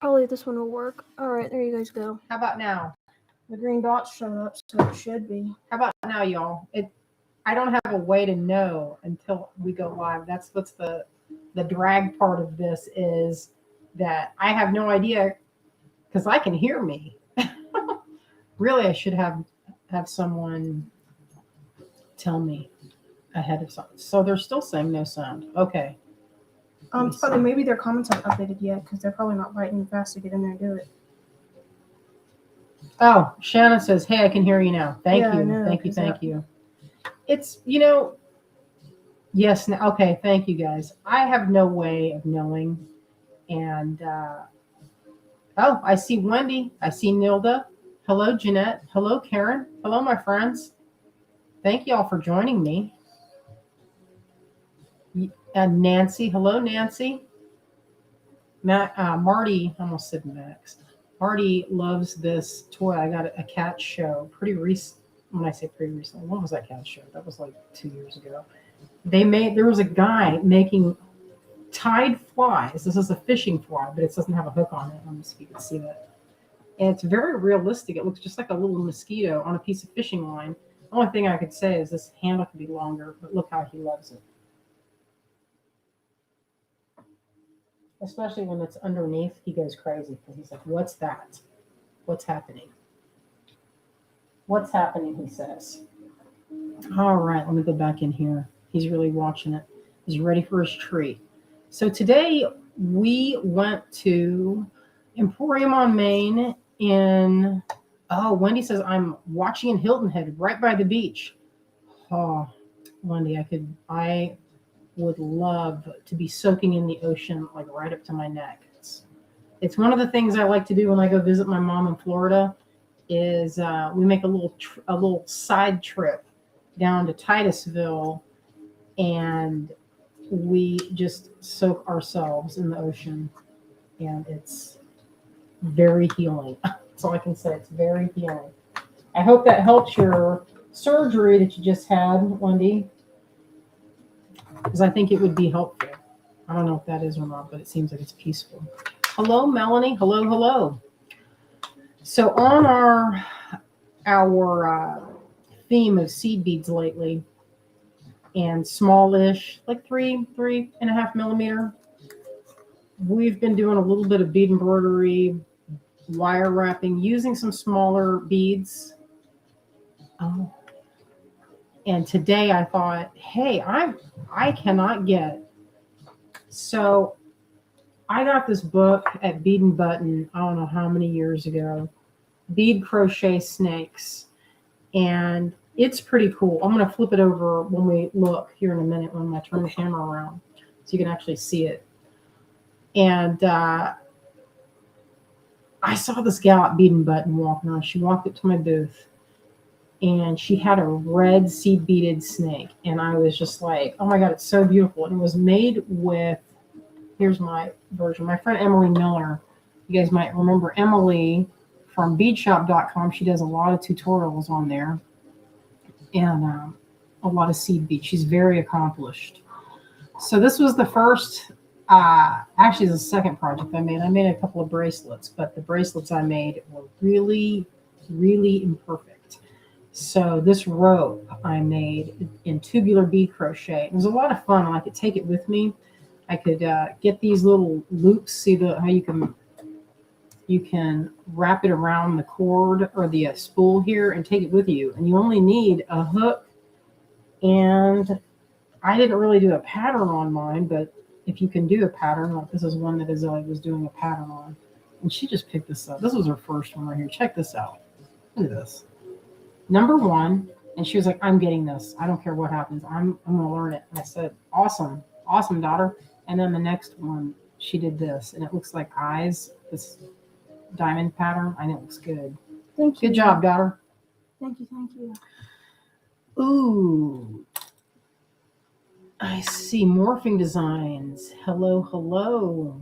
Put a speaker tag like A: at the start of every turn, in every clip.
A: Probably this one will work. Alright, there you guys go.
B: How about now?
A: The green dots showed up, so it should be.
B: How about now, y'all? I don't have a way to know until we go live. That's what's the drag part of this is that I have no idea because I can hear me. Really, I should have someone tell me ahead of something. So they're still saying no sound. Okay.
A: It's probably maybe their comments aren't updated yet because they're probably not lightning fast to get in there and do it.
B: Oh, Shannon says, "Hey, I can hear you now. Thank you,
A: know,
B: thank you." It's yes. Okay, thank you guys. I have no way of knowing, and oh, I see Wendy. I see Nilda. Hello, Jeanette. Hello, Karen. Hello, my friends. Thank you all for joining me. And Nancy. Hello, Nancy. Marty. I almost said Max. Marty loves this toy. I got a cat show pretty recent. When I say pretty recently, when was that cat show? That was like 2 years ago. There was a guy making tide flies. This is a fishing fly, but it doesn't have a hook on it. Let me see if you can see that. And it's very realistic. It looks just like a little mosquito on a piece of fishing line. The only thing I could say is this handle could be longer, but look how he loves it. Especially when it's underneath, he goes crazy because he's like, "What's that? What's happening? What's happening?" he says. All right, let me go back in here. He's really watching it. He's ready for his treat. So today we went to Emporium on Main in, Wendy says, "I'm watching in Hilton Head right by the beach." Oh, Wendy, I would love to be soaking in the ocean, like right up to my neck. It's one of the things I like to do when I go visit my mom in Florida is we make a little side trip down to Titusville and we just soak ourselves in the ocean, and it's very healing. That's all I can say. It's very healing. I hope that helps your surgery that you just had, Wendy, because I think it would be helpful. I don't know if that is or not, but it seems like it's peaceful. Hello, Melanie. Hello. So on our theme of seed beads lately, and smallish, like 3.5 millimeter, we've been doing a little bit of bead embroidery, wire wrapping, using some smaller beads. And today I thought, hey, I cannot get. So I got this book at Bead and Button, I don't know how many years ago, Bead Crochet Snakes. And it's pretty cool. I'm going to flip it over when we look here in a minute when I turn the camera around so you can actually see it. And I saw this gal at Bead and Button walking around. She walked up to my booth and she had a red seed beaded snake. And I was just like, oh my God, it's so beautiful. And it was made with, here's my version. My friend Emily Miller, you guys might remember Emily from beadshop.com. She does a lot of tutorials on there and a lot of seed beads. She's very accomplished. So this was the first, actually the second project I made. I made a couple of bracelets, but the bracelets I made were really, really imperfect. So this rope I made in tubular bead crochet. It was a lot of fun. I could take it with me. I could get these little loops. See how you can wrap it around the cord or the spool here and take it with you. And you only need a hook. And I didn't really do a pattern on mine, but if you can do a pattern, like this is one that Azalea was doing a pattern on. And she just picked this up. This was her first one right here. Check this out. Look at this. Number 1. And she was like, I'm getting this. I don't care what happens. I'm going to learn it. And I said, awesome. Awesome, daughter. And then the next one, she did this. And it looks like eyes, this diamond pattern. I know it looks good.
A: Thank you.
B: Good job, daughter.
A: Thank you.
B: Ooh. I see morphing designs. Hello.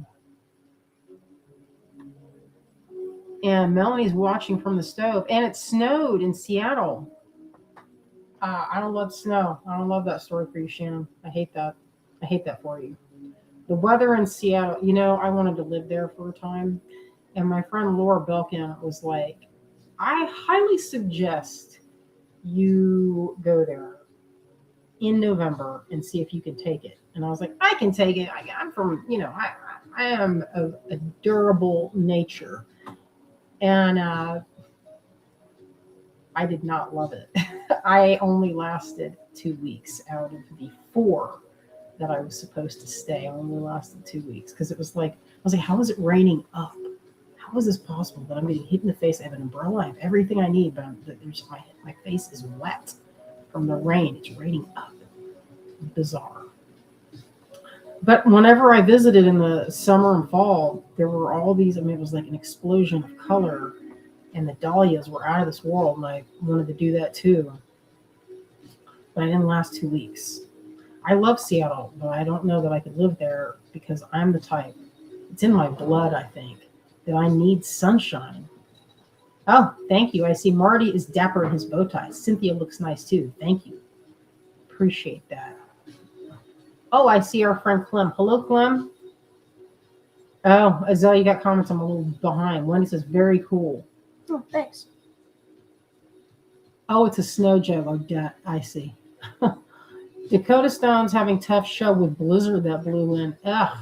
B: And Melanie's watching from the stove. And it snowed in Seattle. I don't love snow. I don't love that story for you, Shannon. I hate that. I hate that for you. The weather in Seattle, I wanted to live there for a time. And my friend Laura Belkin was like, I highly suggest you go there in November and see if you can take it. And I was like, I can take it. I'm from, I am a durable nature. And I did not love it. I only lasted 2 weeks out of the 4 that I was supposed to stay. I only lasted 2 weeks because it was like, I was like, how is it raining up? How is this possible that I'm getting hit in the face? I have an umbrella, I have everything I need, but my face is wet from the rain. It's raining up. Bizarre. But whenever I visited in the summer and fall, there were all these, it was like an explosion of color, and the dahlias were out of this world, and I wanted to do that too. But I didn't last 2 weeks. I love Seattle, but I don't know that I could live there because I'm the type, it's in my blood, I think, that I need sunshine. Oh, thank you. I see Marty is dapper in his bow tie. Cynthia looks nice too. Thank you. Appreciate that. Oh, I see our friend Clem. Hello, Clem. Oh, Azalea, you got comments. I'm a little behind. Wendy says, very cool.
A: Oh, thanks.
B: Oh, it's a snow joke. Oh, I see. Dakota Stone's having tough show with blizzard that blew in. Ugh.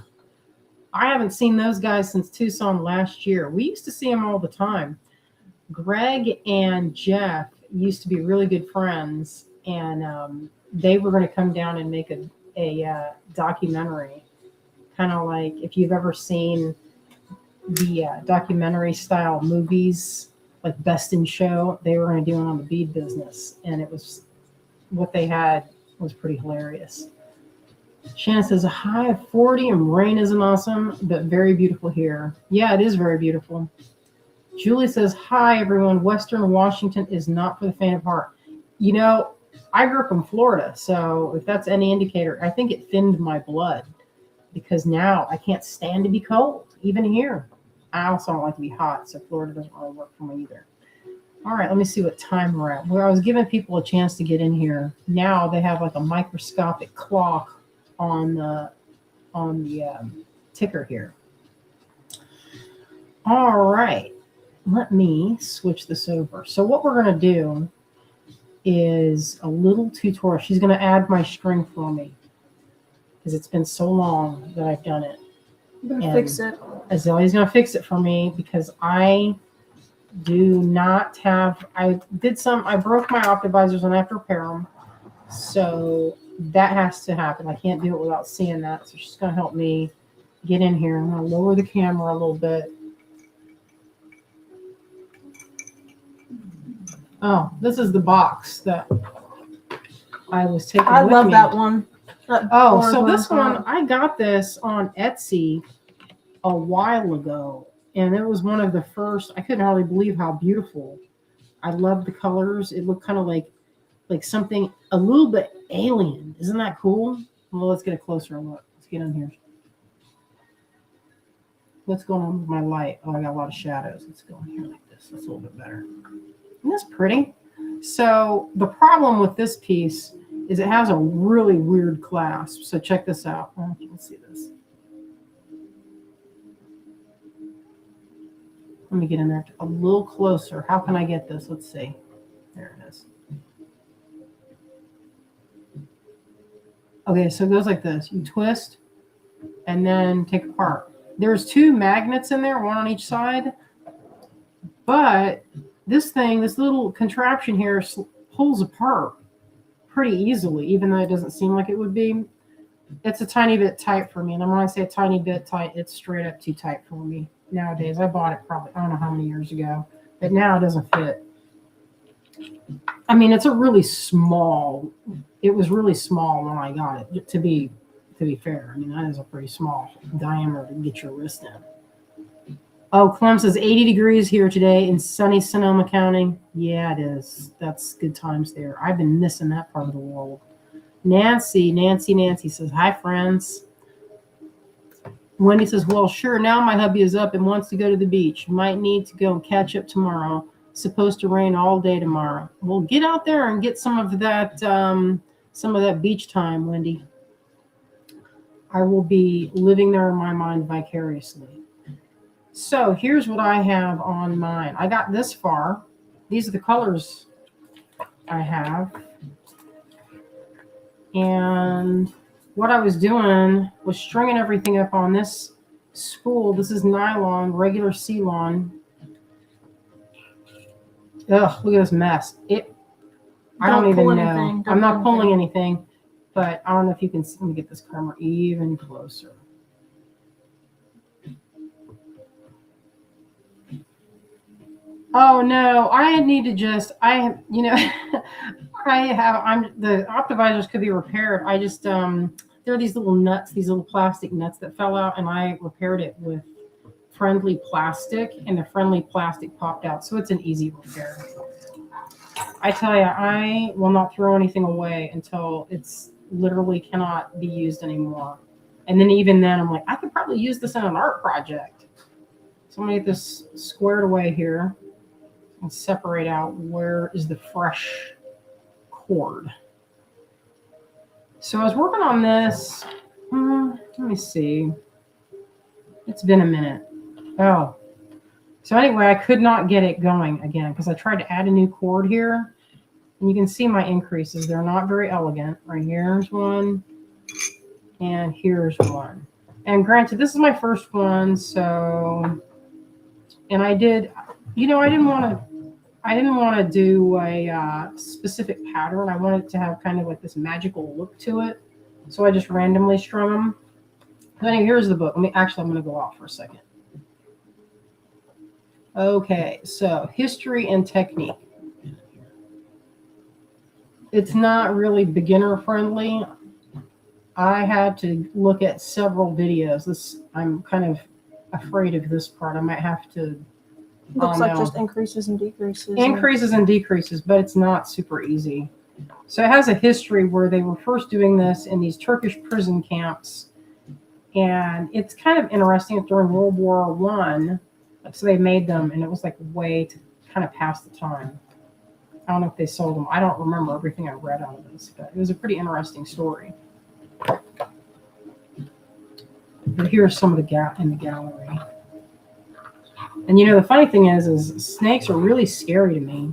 B: I haven't seen those guys since Tucson last year. We used to see them all the time. Greg and Jeff used to be really good friends, and they were going to come down and make a documentary, kind of like if you've ever seen the documentary style movies like Best in Show. They were going to do it on the bead business, and it was what they had was pretty hilarious. Shannon says a high of 40 and rain isn't awesome, but very beautiful here. Yeah, it is very beautiful. Julie says, hi, everyone. Western Washington is not for the faint of heart. I grew up in Florida, so if that's any indicator, I think it thinned my blood because now I can't stand to be cold, even here. I also don't like to be hot, so Florida doesn't really work for me either. All right, let me see what time we're at. Well, I was giving people a chance to get in here. Now they have like a microscopic clock on the ticker here. All right, let me switch this over. So what we're going to do is a little tutorial. She's going to add my string for me because it's been so long that I've done it.
A: I'm going to fix it.
B: Azalea's going to fix it for me because I do not have, I broke my optivisors and I have to repair them. So that has to happen. I can't do it without seeing that. So she's going to help me get in here. I'm going to lower the camera a little bit. Oh, this is the box that I was taking with me.
A: I love that one.
B: Oh, so this one, I got this on Etsy a while ago, and it was one of the first. I couldn't hardly believe how beautiful. I love the colors. It looked kind of like something a little bit alien. Isn't that cool? Well, let's get a closer look. Let's get in here. What's going on with my light? Oh, I got a lot of shadows. Let's go in here like this. That's a little bit better. Isn't this pretty? So the problem with this piece is it has a really weird clasp. So check this out. Oh, you can see this. Let me get in there a little closer. How can I get this? Let's see. There it is. Okay, so it goes like this. You twist and then take apart. There's 2 magnets in there, one on each side. But this little contraption here pulls apart pretty easily, even though it doesn't seem like it would be. It's a tiny bit tight for me. And when I say a tiny bit tight, it's straight up too tight for me nowadays. I bought it probably, I don't know how many years ago, but now it doesn't fit. I mean, it's a really small, it was really small when I got it, to be fair. I mean, that is a pretty small diameter to get your wrist in. Oh, Clem says 80 degrees here today in sunny Sonoma County. Yeah, it is. That's good times there. I've been missing that part of the world. Nancy says, hi, friends. Wendy says, well, sure, now my hubby is up and wants to go to the beach. Might need to go and catch up tomorrow. Supposed to rain all day tomorrow. Well, get out there and get some of that beach time, Wendy. I will be living there in my mind vicariously. So here's what I have on mine. I got this far. These are the colors I have. And what I was doing was stringing everything up on this spool. This is nylon, regular Ceylon. Ugh, look at this mess. I don't even know. I'm not pulling anything, but I don't know if you can see. Let me get this camera even closer. Oh no, I need to just, you know, the optivisors could be repaired. I just, there are these little nuts, these little plastic nuts that fell out, and I repaired it with friendly plastic, and the friendly plastic popped out. So it's an easy repair. I tell you, I will not throw anything away until it's literally cannot be used anymore. And then even then, I'm like, I could probably use this in an art project. So I'm gonna get this squared away here and separate out where is the fresh cord. So I was working on this. Let me see. It's been a minute. Oh. So anyway, I could not get it going again because I tried to add a new cord here. And you can see my increases. They're not very elegant. Right here's one. And here's one. And granted, this is my first one. So, and I did, you know, I didn't want to do a specific pattern. I wanted it to have kind of like this magical look to it. So I just randomly strung them. Then here's the book. I'm going to go off for a second. Okay, so history and technique. It's not really beginner friendly. I had to look at several videos. I'm kind of afraid of this part. I might have to.
A: Looks like just increases and decreases.
B: Increases and decreases, but it's not super easy. So it has a history where they were first doing this in these Turkish prison camps. And it's kind of interesting that during World War I, so they made them, and it was like a way to kind of pass the time. I don't know if they sold them. I don't remember everything I read on this, but it was a pretty interesting story. But here's some of the in the gallery. And you know, the funny thing is snakes are really scary to me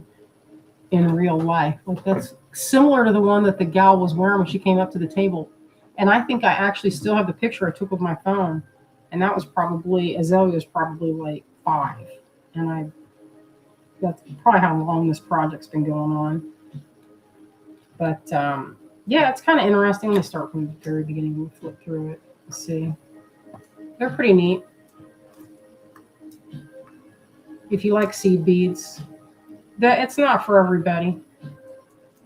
B: in real life. Like that's similar to the one that the gal was wearing when she came up to the table. And I think I actually still have the picture I took with my phone. And that was probably, Azalea was probably like 5. And that's probably how long this project's been going on. But yeah, it's kind of interesting when they start from the very beginning. We'll flip through it and see. They're pretty neat. If you like seed beads, it's not for everybody.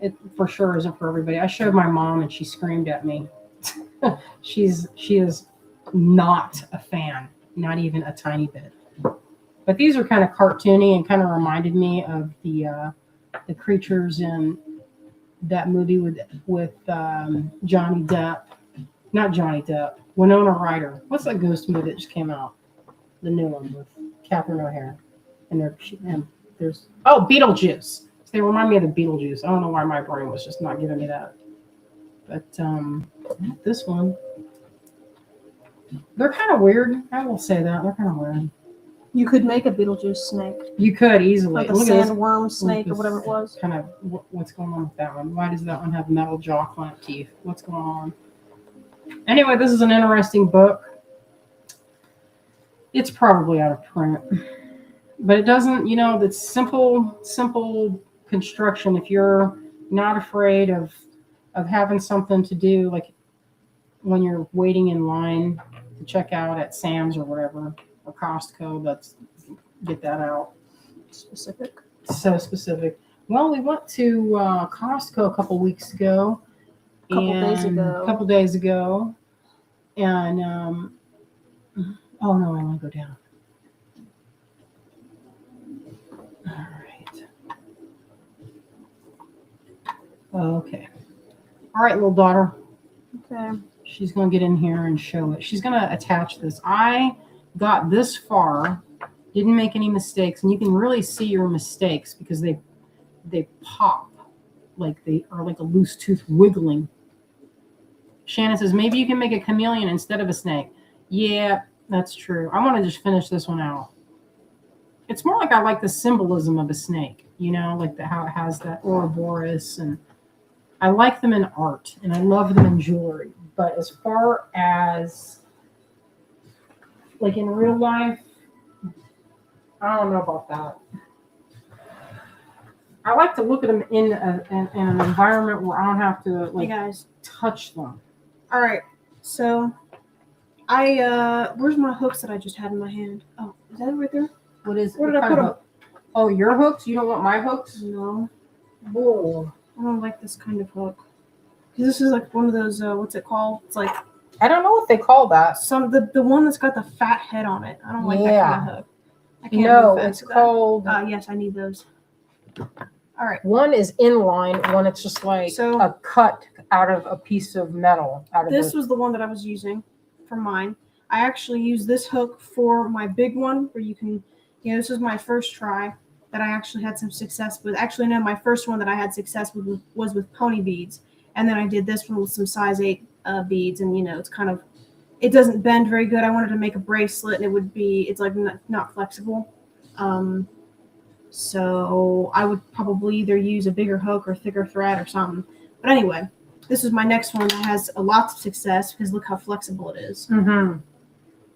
B: It for sure isn't for everybody. I showed my mom and she screamed at me. She is not a fan, not even a tiny bit. But these are kind of cartoony and kind of reminded me of the creatures in that movie with Johnny Depp. Not Johnny Depp. Winona Ryder. What's that ghost movie that just came out? The new one with Catherine O'Hara. And there's Beetlejuice. So they remind me of the Beetlejuice. I don't know why my brain was just not giving me that. But this one, they're kind of weird. I will say that they're kind of weird.
A: You could make a Beetlejuice snake.
B: You could easily.
A: Like a sandworm snake or whatever it was.
B: Kind of what's going on with that one? Why does that one have metal jaw clamp teeth? What's going on? Anyway, this is an interesting book. It's probably out of print. But it doesn't, you know, it's simple construction. If you're not afraid of having something to do, like when you're waiting in line to check out at Sam's or whatever, or Costco, get that out.
A: Specific.
B: So specific. Well, we went to Costco a couple days ago. And, oh no, I want to go down. All right. Okay. All right, little daughter.
A: Okay.
B: She's going to get in here and show it. She's going to attach this. I got this far, didn't make any mistakes, and you can really see your mistakes because they pop like they are like a loose tooth wiggling. Shannon says, maybe you can make a chameleon instead of a snake. Yeah, That's true. I want to just finish this one out. It's more like I like the symbolism of a snake, like how it has that Ouroboros, and I like them in art and I love them in jewelry. But as far as like in real life, I don't know about that. I like to look at them in an environment where I don't have to
A: Hey
B: like
A: guys.
B: touch them.
A: All right. So where's my hooks that I just had in my hand? Oh, is that right there?
B: What is it?
A: Where did I put them?
B: Oh, your hooks? You don't want my hooks?
A: No.
B: Whoa.
A: I don't like this kind of hook. This is like one of those, what's it called? It's like
B: I don't know what they call that.
A: the one that's got the fat head on it. I don't like that kind of hook. I can't
B: No,
A: move fast
B: it's
A: with that.
B: called.
A: Yes, I need those. All right.
B: One is inline, one it's just like
A: So-
B: a cut out of a piece of metal.
A: This was the one that I was using for mine. I actually used this hook for my big one where you can, this was my first try that I actually had some success with. Actually, no, my first one that I had success with was with pony beads. And then I did this one with some size 8 beads. And, it's kind of, it doesn't bend very good. I wanted to make a bracelet and it's like not flexible. So I would probably either use a bigger hook or thicker thread or something. But anyway, this is my next one that has a lot of success because look how flexible it is.
B: Mm-hmm.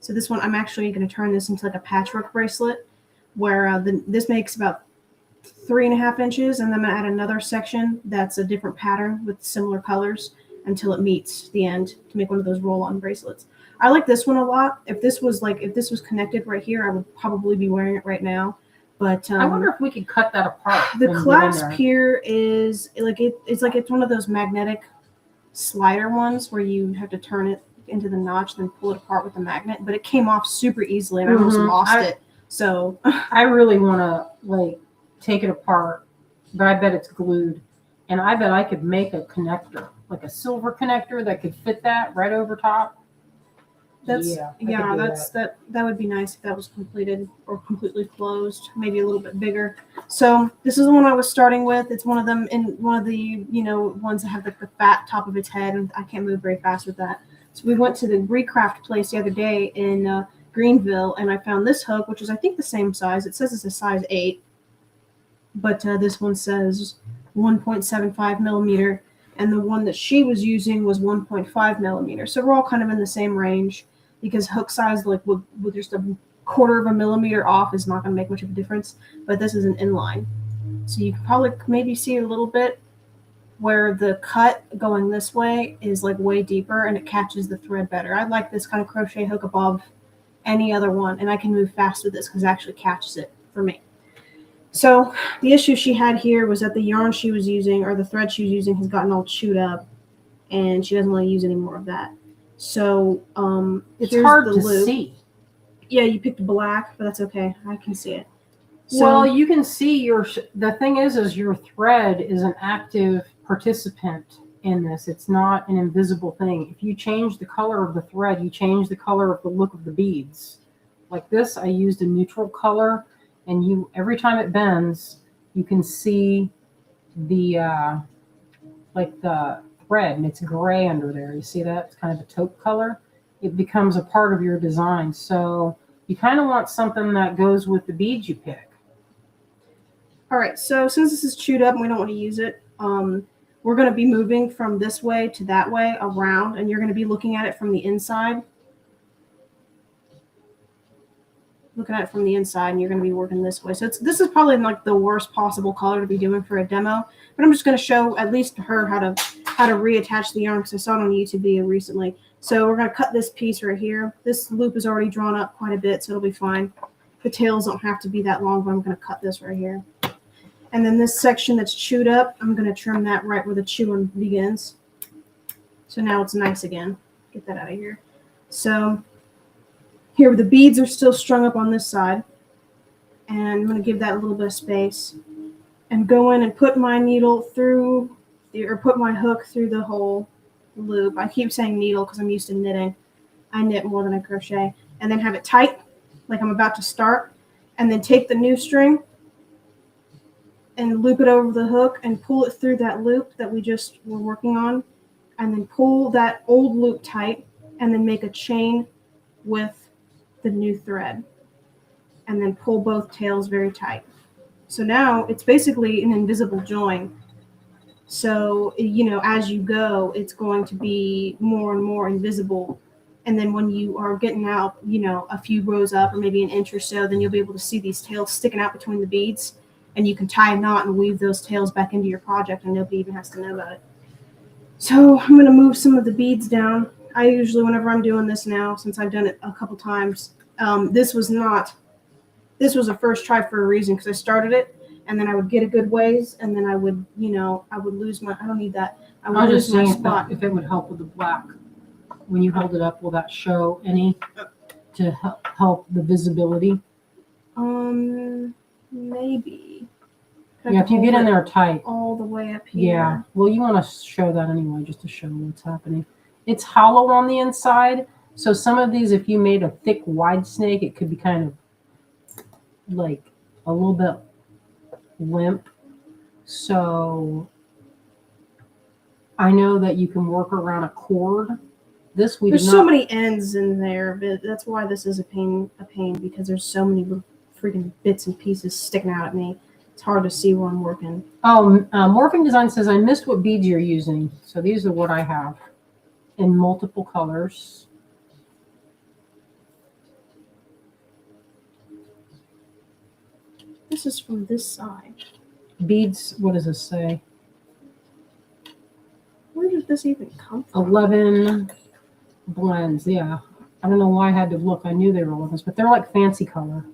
A: So this one, I'm actually going to turn this into like a patchwork bracelet where this makes about 3.5 inches, and then I'm going to add another section that's a different pattern with similar colors until it meets the end to make one of those roll-on bracelets. I like this one a lot. If this was connected right here, I would probably be wearing it right now. But
B: I wonder if we could cut that apart.
A: the clasp here is like it's one of those magnetic slider ones where you have to turn it into the notch, then pull it apart with the magnet. But it came off super easily, and I almost lost it. So
B: I really want to like take it apart, but I bet it's glued, and I bet I could make a connector, like a silver connector that could fit that right over top. That would be nice if that was completed or completely closed, maybe a little bit bigger. So this is the one I was starting with. It's one of them in one of the ones that have the fat top of its head, and I can't move very fast with that. So we went to the Recraft place the other day in Greenville, and I found this hook, which is I think the same size. It says it's a size 8, but this one says 1.75 millimeter, and the one that she was using was 1.5 millimeter. So we're all kind of in the same range. Because hook size, like with just a 1/4 millimeter off, is not going to make much of a difference. But this is an inline, so you can probably maybe see a little bit where the cut going this way is like way deeper, and it catches the thread better. I like this kind of crochet hook above any other one, and I can move fast with this because it actually catches it for me. So the issue she had here was that the yarn she was using, or the thread she was using, has gotten all chewed up, and she doesn't want to use any more of that. So it's hard to see.
A: Yeah, you picked black, but that's okay. I can see it.
B: So, well, you can see the thing is your thread is an active participant in this. It's not an invisible thing. If you change the color of the thread, you change the color of the look of the beads. Like this, I used a neutral color, and every time it bends, you can see the thread, and it's gray under there. You see that? It's kind of a taupe color. It becomes a part of your design. So you kind of want something that goes with the beads you pick.
A: All right, so since this is chewed up and we don't want to use it, we're going to be moving from this way to that way around, and you're going to be looking at it from the inside. Looking at it from the inside, and you're going to be working this way. So this is probably like the worst possible color to be doing for a demo, but I'm just going to show at least her how to reattach the yarn because I saw it on a YouTube video recently. So we're going to cut this piece right here. This loop is already drawn up quite a bit, so it'll be fine. The tails don't have to be that long, but I'm going to cut this right here. And then this section that's chewed up, I'm going to trim that right where the chewing begins. So now it's nice again. Get that out of here. So here, the beads are still strung up on this side, and I'm going to give that a little bit of space and go in and put my needle through, or put my hook through the whole loop. I keep saying needle because I'm used to knitting. I knit more than I crochet. And then have it tight, like I'm about to start, and then take the new string and loop it over the hook and pull it through that loop that we just were working on, and then pull that old loop tight, and then make a chain with the new thread, and then pull both tails very tight. So now it's basically an invisible join. So, as you go, it's going to be more and more invisible. And then when you are getting out, a few rows up or maybe an inch or so, then you'll be able to see these tails sticking out between the beads. And you can tie a knot and weave those tails back into your project, and nobody even has to know about it. So I'm going to move some of the beads down. I usually, whenever I'm doing this now, since I've done it a couple times, this was a first try for a reason, because I started it and then I would get a good ways and then I would lose my, I don't need that. I
B: was
A: would
B: just
A: lose my
B: saying
A: spot.
B: if it would help with the black. When you hold it up, will that show any to help the visibility?
A: Maybe.
B: Yeah, if you get in there tight.
A: All the way up here.
B: Yeah, well, you want to show that anyway, just to show what's happening. It's hollow on the inside, so some of these, if you made a thick, wide snake, it could be kind of like a little bit limp. So I know that you can work around a cord. There's
A: so many ends in there, but that's why this is a pain, because there's so many little freaking bits and pieces sticking out at me. It's hard to see where I'm working.
B: Oh, Morphing Design says, I missed what beads you're using. So these are what I have in multiple colors.
A: This is from this side.
B: Beads, what does this say?
A: Where did this even come from?
B: 11 blends, yeah. I don't know why I had to look. I knew they were 11s, but they're like fancy color.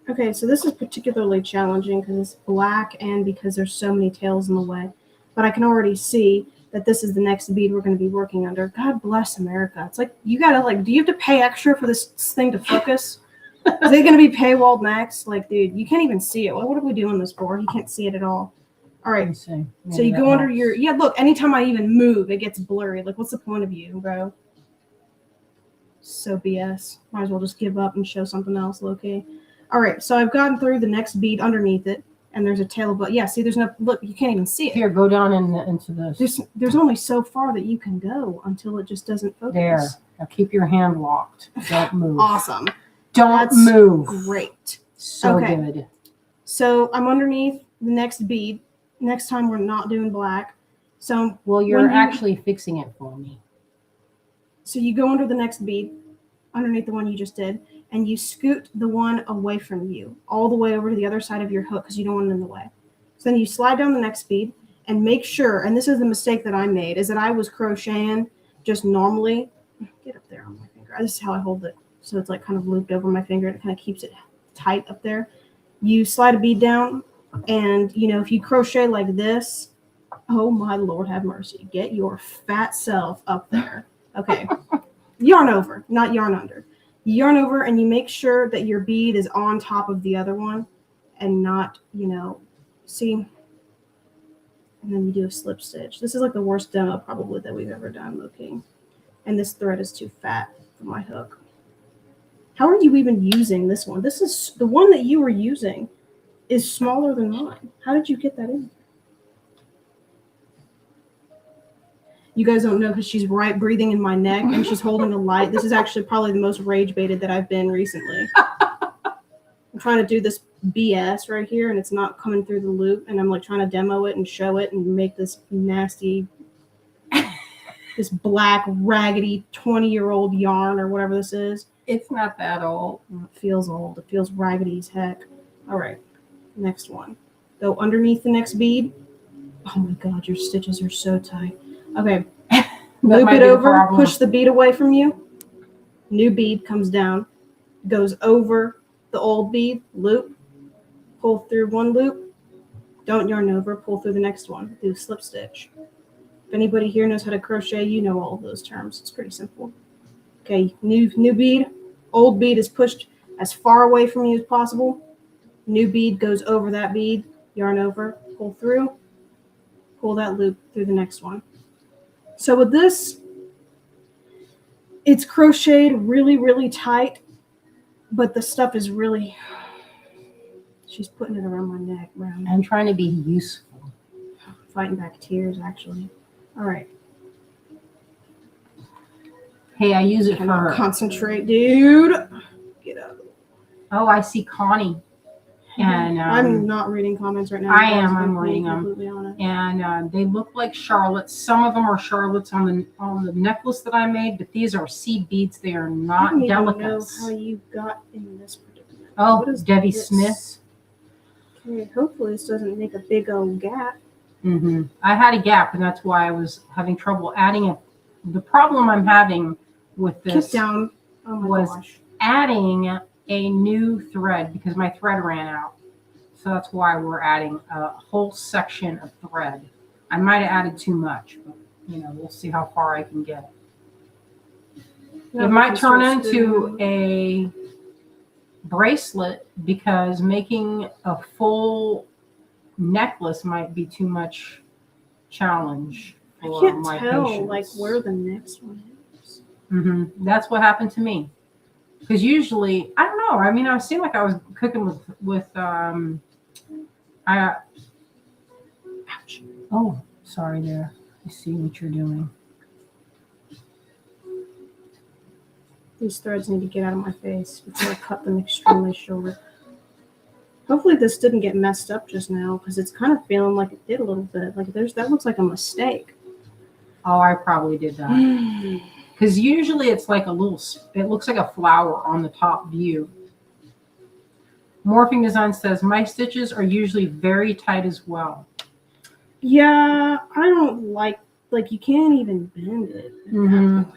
A: Okay, so this is particularly challenging because it's black and because there's so many tails in the way. But I can already see that this is the next bead we're going to be working under. God bless America. It's like, you got to, do you have to pay extra for this thing to focus? Is it going to be paywalled next? Like, dude, you can't even see it. What are we doing this for? You can't see it at all. All right. So you go under your, look, anytime I even move, it gets blurry. Like, what's the point of you, bro? So BS. Might as well just give up and show something else, low-key. All right, so I've gotten through the next bead underneath it, and there's a tail of, yeah, see, there's no, look, you can't even see it.
B: Here, go down into this.
A: There's only so far that you can go until it just doesn't focus.
B: There. Now keep your hand locked. Don't move.
A: Awesome.
B: Don't move.
A: Great.
B: So good.
A: So I'm underneath the next bead. Next time we're not doing black. So
B: well, you're actually fixing it for me.
A: So you go under the next bead, underneath the one you just did, and you scoot the one away from you, all the way over to the other side of your hook because you don't want it in the way. So then you slide down the next bead and make sure, and this is the mistake that I made, is that I was crocheting just normally. Get up there on my finger. This is how I hold it. So it's like kind of looped over my finger and it kind of keeps it tight up there. You slide a bead down, and if you crochet like this, oh my Lord have mercy, get your fat self up there. Okay. Yarn over, not yarn under. You yarn over and you make sure that your bead is on top of the other one and not, see, and then you do a slip stitch. This is like the worst demo probably that we've ever done, looking. And this thread is too fat for my hook. How are you even using this one? This is the one that you were using is smaller than mine. How did you get that in? You guys don't know because she's right breathing in my neck and she's holding a light. This is actually probably the most rage baited that I've been recently. I'm trying to do this BS right here and it's not coming through the loop, and I'm like trying to demo it and show it and make this nasty, this black raggedy 20-year-old yarn or whatever this is.
B: It's not that old.
A: It feels old. It feels raggedy as heck. All right, next one. Go underneath the next bead. Oh my God, your stitches are so tight. Okay, loop it over, push the bead away from you. New bead comes down, goes over the old bead, loop, pull through one loop, don't yarn over, pull through the next one, do a slip stitch. If anybody here knows how to crochet, you know all of those terms. It's pretty simple. Okay, new bead, old bead is pushed as far away from you as possible. New bead goes over that bead, yarn over, pull through, pull that loop through the next one. So with this, it's crocheted really, really tight, but the stuff is really, she's putting it around my neck.
B: I'm trying to be useful.
A: Fighting back tears, actually. All right.
B: Hey, I use it for
A: Cannot
B: her.
A: concentrate, dude. Get up.
B: Oh, I see Connie. And
A: I'm not reading comments right now.
B: I
A: guys,
B: am.
A: if
B: I'm
A: being
B: reading them.
A: completely honest.
B: And they look like Charlottes. Some of them are Charlottes on the necklace that I made, but these are seed beads. They are
A: I
B: not
A: don't even know
B: delicates.
A: how you got in this predicament.
B: Oh,
A: What is
B: Debbie
A: this?
B: Smith.
A: Okay, hopefully this doesn't make a big old gap.
B: I had a gap, and that's why I was having trouble adding it. The problem I'm having with this
A: Keep down. Oh my
B: was
A: gosh.
B: adding a new thread because my thread ran out. So that's why we're adding a whole section of thread. I might have added too much, but we'll see how far I can get.
A: Yeah,
B: It might
A: we can
B: turn
A: start
B: into
A: spinning.
B: a bracelet because making a full necklace might be too much challenge
A: I
B: for
A: can't
B: my
A: tell
B: patience.
A: like where the next one is.
B: That's what happened to me. Because usually, I don't know. I mean, I seemed like I was cooking with ouch. Oh, sorry there. I see what you're doing.
A: These threads need to get out of my face before I cut them extremely short. Hopefully this didn't get messed up just now because it's kind of feeling like it did a little bit. Like that looks like a mistake.
B: Oh, I probably did that. Because usually it's like it looks like a flower on the top view. Morphing Design says, my stitches are usually very tight as well.
A: Yeah, I don't like you can't even bend it.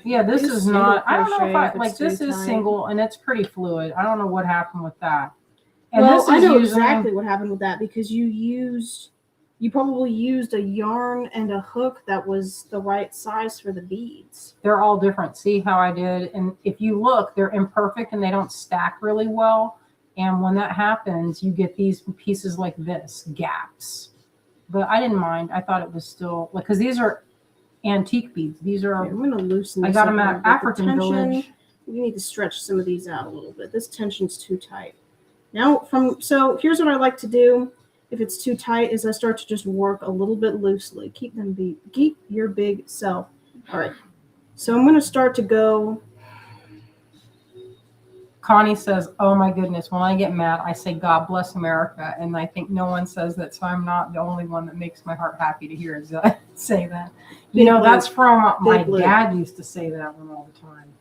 B: Yeah, this is not, I don't know if I, like this is
A: tight.
B: single and it's pretty fluid. I don't know what happened with that. And
A: well,
B: this is
A: I know exactly what happened with that because you probably used a yarn and a hook that was the right size for the beads.
B: They're all different. See how I did? And if you look, they're imperfect and they don't stack really well. And when that happens, you get these pieces like this, gaps. But I didn't mind. I thought it was still, like, because these are antique beads. These are,
A: I'm going to loosen this
B: I got them
A: up
B: at African Village.
A: We need to stretch some of these out a little bit. This tension's too tight. Now, so here's what I like to do. If it's too tight, is I start to just work a little bit loosely. Keep your big self. All right. So I'm going to start to go.
B: Connie says, oh my goodness, when I get mad, I say, God bless America. And I think no one says that, so I'm not the only one that makes my heart happy to hear say that. That's from my dad used to say that one all the time.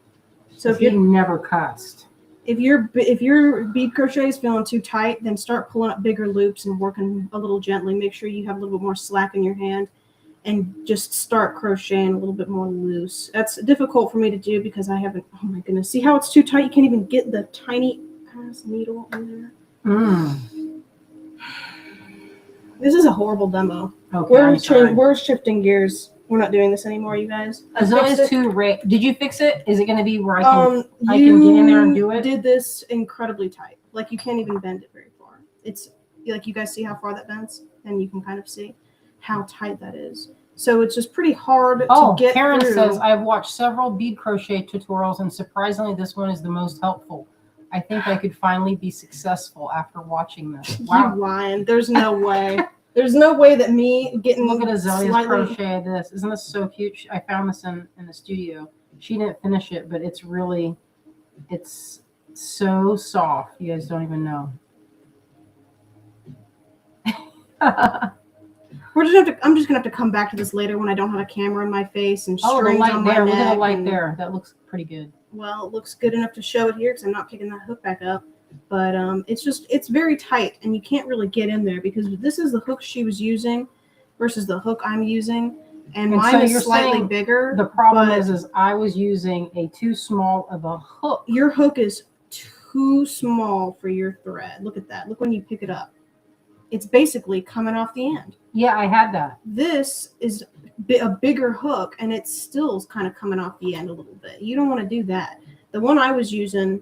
B: So if he never cussed.
A: If your bead crochet is feeling too tight, then start pulling up bigger loops and working a little gently. Make sure you have a little bit more slack in your hand and just start crocheting a little bit more loose. That's difficult for me to do because I haven't, oh my goodness. See how it's too tight? You can't even get the tiny ass needle in there. This is a horrible demo.
B: Okay,
A: we're shifting gears. We're not doing this anymore, you guys.
B: Did you fix it? Is it going to be where I can get in there and do it?
A: Did this incredibly tight. Like you can't even bend it very far. It's like you guys see how far that bends, and you can kind of see how tight that is. So it's just pretty hard to get
B: Karen
A: through.
B: says, I've watched several bead crochet tutorials, and surprisingly, this one is the most helpful. I think I could finally be successful after watching this. Wow.
A: You lying. There's no way. There's no way that me getting
B: Look at Azalea's crochet this. Isn't this so cute? I found this in the studio. She didn't finish it, but it's so soft. You guys don't even know.
A: I'm just gonna have to come back to this later when I don't have a camera in my face and strings
B: the light
A: on my
B: there.
A: neck.
B: Look at the light there. That looks pretty good.
A: Well, it looks good enough to show it here because I'm not picking that hook back up. But it's very tight and you can't really get in there because this is the hook she was using versus the hook I'm using. And mine is slightly bigger.
B: The problem is I was using a too small of a hook.
A: Your hook is too small for your thread. Look at that. Look when you pick it up. It's basically coming off the end.
B: Yeah, I had that.
A: This is a bigger hook and it's still kind of coming off the end a little bit. You don't want to do that. The one I was using,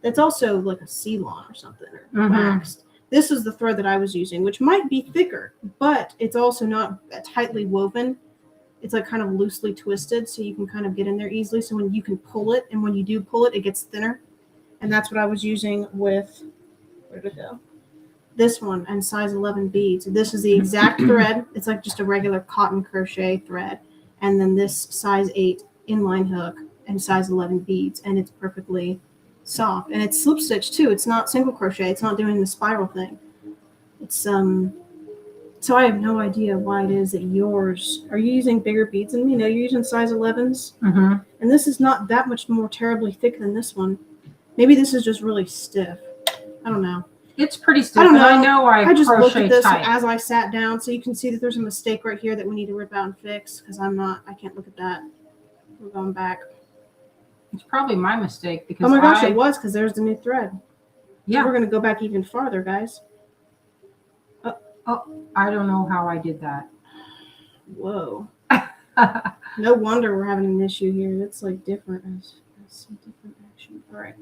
A: that's also like a Ceylon or something, or waxed. This is the thread that I was using, which might be thicker, but it's also not tightly woven. It's like kind of loosely twisted, so you can kind of get in there easily. So when you can pull it, and when you do pull it, it gets thinner. And that's what I was using with, where did it go? This one and size 11 beads. This is the exact thread. It's like just a regular cotton crochet thread. And then this size 8 inline hook and size 11 beads, and it's perfectly soft. And it's slip stitch too. It's not single crochet. It's not doing the spiral thing. It's so I have no idea why it is that yours. Are you using bigger beads than me? No, you're using size 11s.
B: Mm-hmm.
A: And this is not that much more terribly thick than this one. Maybe this is just really stiff. I don't know.
B: It's pretty stiff.
A: I don't know.
B: I know
A: I just looked
B: crochet
A: at this
B: tight.
A: as I sat down, so you can see that there's a mistake right here that we need to rip out and fix, because I can't look at that. We're going back.
B: It's probably my mistake because
A: Oh my gosh, it was, because there's the new thread.
B: Yeah.
A: We're going to go back even farther, guys.
B: I don't know how I did that.
A: Whoa. No wonder we're having an issue here. It's like different. That's some different action. All right.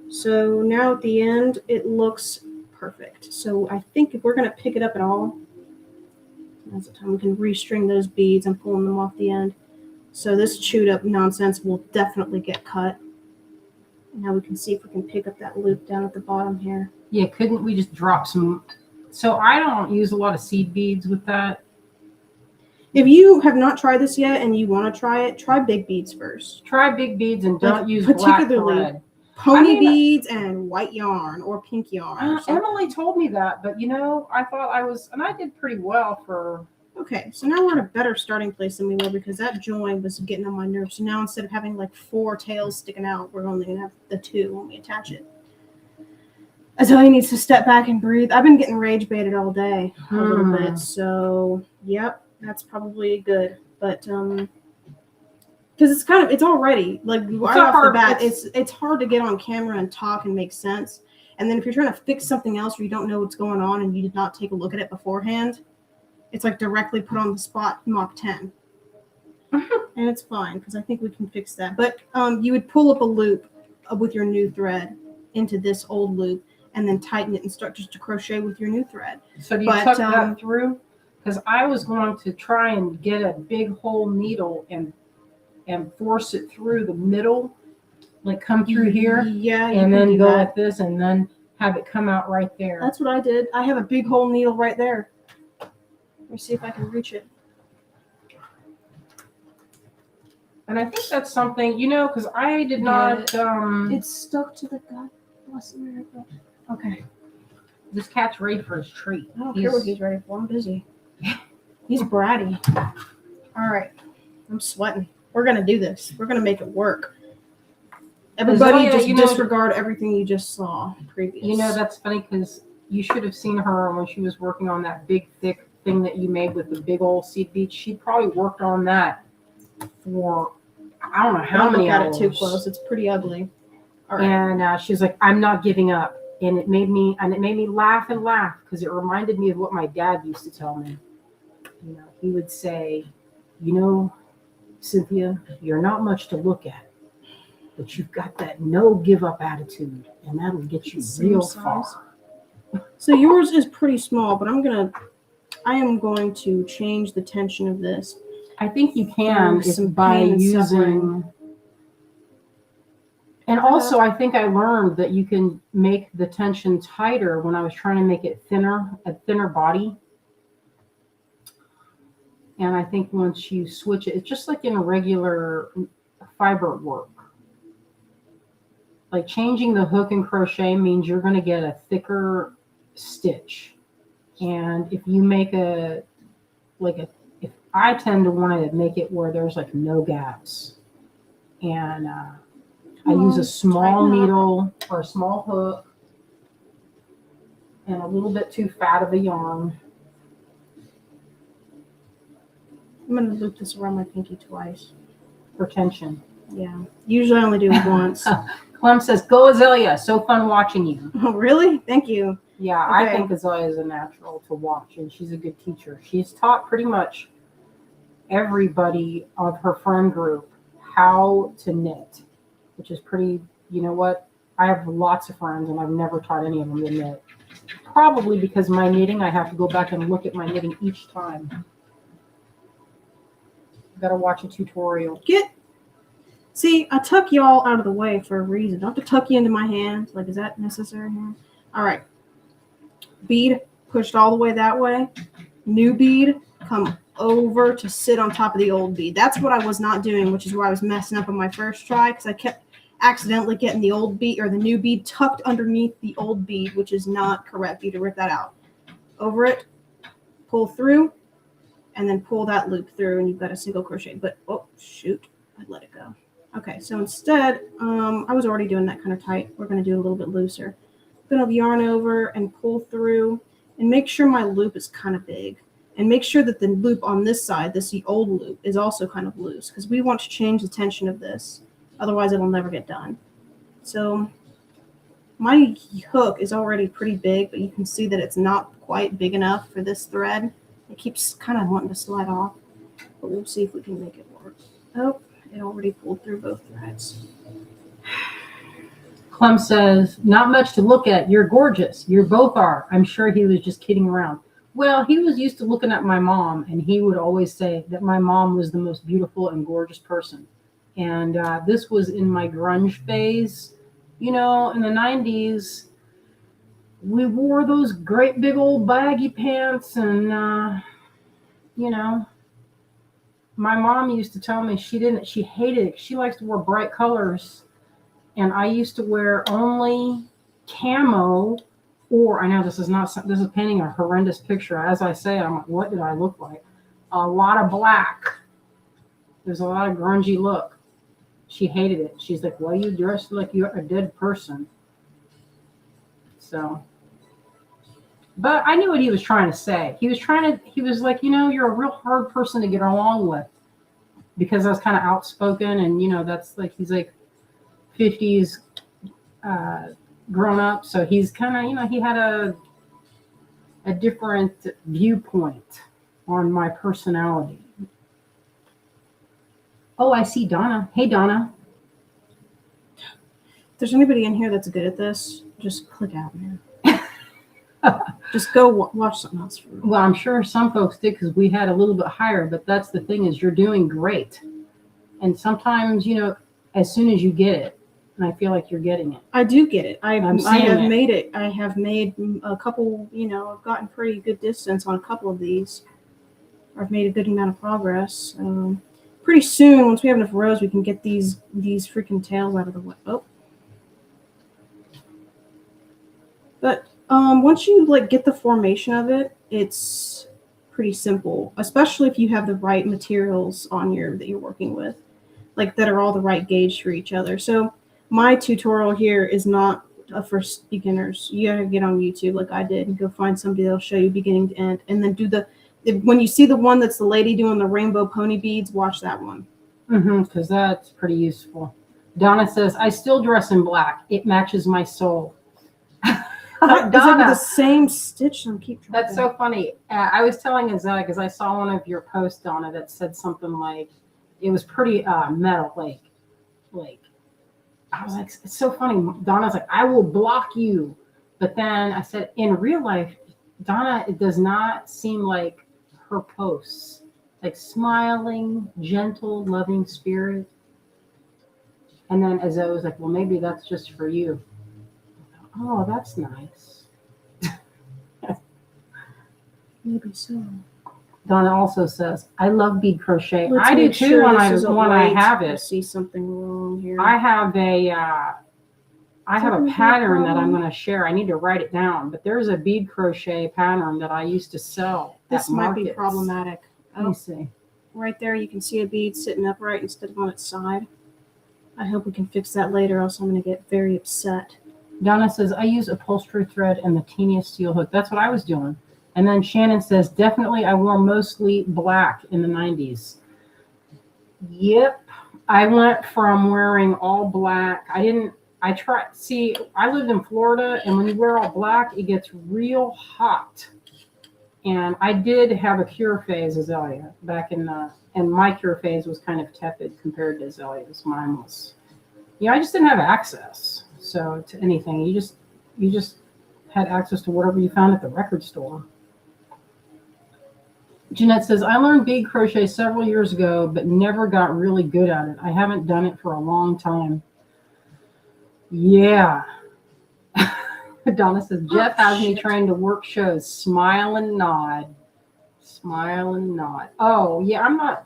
A: So now at the end, it looks perfect. So I think if we're going to pick it up at all, now's the time we can restring those beads and pulling them off the end. So this chewed up nonsense will definitely get cut. Now we can see if we can pick up that loop down at the bottom here.
B: Yeah, couldn't we just drop some? So I don't use a lot of seed beads with that.
A: If you have not tried this yet and you want to try it, try big beads first.
B: Try big beads and don't use
A: particularly
B: black thread.
A: Pony beads and white yarn or pink yarn.
B: Emily told me that, but I thought I did pretty well for.
A: Okay, so now we're in a better starting place than we were, because that join was getting on my nerves. So now instead of having like 4 tails sticking out, we're only going to have the 2 when we attach it. Azalea needs to step back and breathe. I've been getting rage baited all day a little bit. So, yep, that's probably good. But, because it's already, like, right off the bat, it's hard to get on camera and talk and make sense. And then if you're trying to fix something else or you don't know what's going on and you did not take a look at it beforehand, it's like directly put on the spot Mach 10. And it's fine, because I think we can fix that. But you would pull up a loop with your new thread into this old loop and then tighten it and start just to crochet with your new thread.
B: So do you tuck that through? Because I was going to try and get a big hole needle and force it through the middle, like come through here.
A: Yeah.
B: And then go like this and then have it come out right there.
A: That's what I did. I have a big hole needle right there. Let me see if I can reach it.
B: And I think that's something, because I did not.
A: It's stuck to the God bless America. Okay.
B: This cat's ready for his treat.
A: I don't care what he's ready for. I'm busy. He's bratty. All right. I'm sweating. We're going to do this. We're going to make it work. Everybody just disregard everything you just saw previously.
B: That's funny, because you should have seen her when she was working on that big, thick thing that you made with the big old seed beads. She probably worked on that for I don't know how many hours.
A: Don't look at it too close. It's pretty ugly.
B: All right. And she's like, I'm not giving up. And it made me laugh and laugh, because it reminded me of what my dad used to tell me. He would say, Cynthia, you're not much to look at, but you've got that no give up attitude, and that'll get you real far.
A: So yours is pretty small, but I am going to change the tension of this.
B: I think you can by using. And also, I think I learned that you can make the tension tighter when I was trying to make it a thinner body. And I think once you switch it, it's just like in a regular fiber work. Like changing the hook and crochet means you're going to get a thicker stitch. And if you make if I tend to want to make it where there's like no gaps. And I use a small needle or a small hook and a little bit too fat of a yarn.
A: I'm going to loop this around my pinky twice.
B: For tension.
A: Yeah. Usually I only do it once.
B: Clem says, go Azalea. So fun watching you.
A: Oh, really? Thank you.
B: Yeah, okay. I think Azalea is a natural to watch, and she's a good teacher. She's taught pretty much everybody of her friend group how to knit, which is pretty, I have lots of friends, and I've never taught any of them to knit. Probably because my knitting, I have to go back and look at my knitting each time. Gotta watch a tutorial.
A: See, I tuck y'all out of the way for a reason. Don't have to tuck you into my hand. Like, is that necessary here? All right. Bead pushed all the way that way. New bead come over to sit on top of the old bead. That's what I was not doing, which is where I was messing up on my first try, because I kept accidentally getting the old bead or the new bead tucked underneath the old bead, which is not correct. You need to rip that out. Over it, pull through, and then pull that loop through, and you've got a single crochet. But oh shoot, I let it go. Okay, so instead, I was already doing that kind of tight. We're going to do a little bit looser. I'm going to yarn over and pull through, and make sure my loop is kind of big. And make sure that the loop on this side, the old loop, is also kind of loose, because we want to change the tension of this. Otherwise, it'll never get done. So my hook is already pretty big, but you can see that it's not quite big enough for this thread. It keeps kind of wanting to slide off, but we'll see if we can make it work. Oh, it already pulled through both threads.
B: Clem says, not much to look at. You're gorgeous. You both are. I'm sure he was just kidding around. Well, he was used to looking at my mom, and he would always say that my mom was the most beautiful and gorgeous person. And this was in my grunge phase. You know, in the 90s, we wore those great big old baggy pants, and, you know, my mom used to tell me she hated it. She likes to wear bright colors. And I used to wear only camo, or I know this is painting a horrendous picture. As I say, I'm like, what did I look like? A lot of black. There's a lot of grungy look. She hated it. She's like, well, you dress like you're a dead person. So, but I knew what he was trying to say. He was like, you know, you're a real hard person to get along with, because I was kind of outspoken, and, you know, that's like, he's like 50s grown up. So he's kind of, you know, he had a different viewpoint on my personality. Oh, I see Donna. Hey, Donna.
A: If there's anybody in here that's good at this, just click out, man. Just go watch something else. For me.
B: Well, I'm sure some folks did, because we had a little bit higher, but that's the thing, is you're doing great. And sometimes, you know, as soon as you get it, and I feel like you're getting it.
A: I do get it. I have
B: it.
A: made it. I have made a couple, you know, I've gotten pretty good distance on a couple of these. I've made a good amount of progress. Pretty soon, once we have enough rows, we can get these freaking tails out of the way. Oh. But once you like get the formation of it, it's pretty simple, especially if you have the right materials on that you're working with, like that are all the right gauge for each other. So my tutorial here is not for beginners. You gotta get on YouTube like I did and go find somebody that'll show you beginning to end, and then when you see the one that's the lady doing the rainbow pony beads, watch that one.
B: Because that's pretty useful. Donna says, I still dress in black. It matches my soul.
A: Donna, the same stitch.
B: That's so funny. I was telling Azalea, because I saw one of your posts, Donna, that said something like, it was pretty metal, like I was like, it's so funny. Donna's like, I will block you. But then I said, in real life, Donna, it does not seem like her posts, like smiling, gentle, loving spirit. And then Azalea was like, well, maybe that's just for you. Oh, that's nice.
A: Maybe so.
B: Donna also says, I love bead crochet. I do too when I have it.
A: I see something wrong here.
B: I have a pattern that I'm going to share. I need to write it down, but there's a bead crochet pattern that I used to sell.
A: This might be problematic.
B: Let me see.
A: Right there, you can see a bead sitting upright instead of on its side. I hope we can fix that later, else I'm going to get very upset.
B: Donna says, I use upholstery thread and the teeniest steel hook. That's what I was doing. And then Shannon says, definitely I wore mostly black in the 90s. Yep. I went from wearing all black. I lived in Florida, and when you wear all black, it gets real hot. And I did have a cure phase, Azalea, back and my cure phase was kind of tepid compared to Azalea's. Mine was, I just didn't have access. So to anything, you just had access to whatever you found at the record store. Jeanette says, I learned bead crochet several years ago, but never got really good at it. I haven't done it for a long time. Yeah. Donna says, Jeff has me trained to work shows. Smile and nod. Smile and nod. Oh, yeah,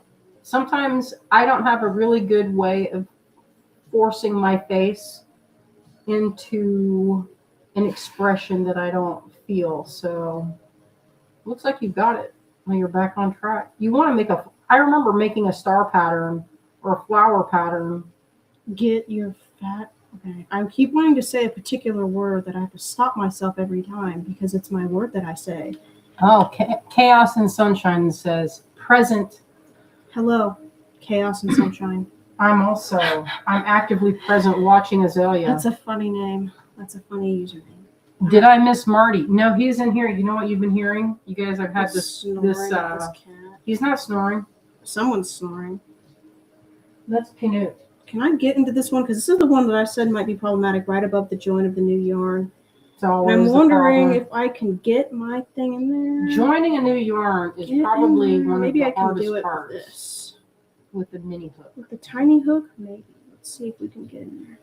B: sometimes I don't have a really good way of forcing my face into an expression that I don't feel. So, looks like you got it. Well, you're back on track. You want to I remember making a star pattern or a flower pattern.
A: Get your fat. Okay. I keep wanting to say a particular word that I have to stop myself every time because it's my word that I say.
B: Oh, Chaos and Sunshine says, present.
A: Hello, Chaos and Sunshine.
B: I'm actively present watching Azalea.
A: That's a funny name. That's a funny username.
B: Did I miss Marty? No, he's in here. You know what you've been hearing? You guys have had this
A: cat.
B: He's not snoring.
A: Someone's snoring.
B: That's Canute.
A: Can I get into this one? Because this is the one that I said might be problematic, right above the join of the new yarn. And I'm wondering if I can get my thing in there.
B: Joining a new yarn is probably one of the hardest parts. Maybe I can do it
A: with this.
B: With the mini hook.
A: With the tiny hook? Maybe. Let's see if we can get in there.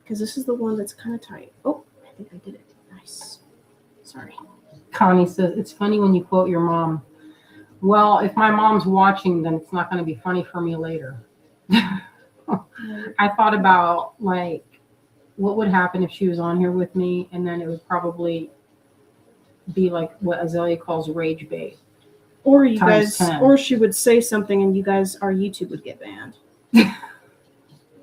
A: Because this is the one that's kind of tight. Oh, I think I did it. Nice. Sorry.
B: Connie says, it's funny when you quote your mom. Well, if my mom's watching, then it's not going to be funny for me later. I thought about, like, what would happen if she was on here with me, and then it would probably be like what Azalea calls rage bait.
A: Or you guys, 10. Or she would say something and you guys, our YouTube would get banned.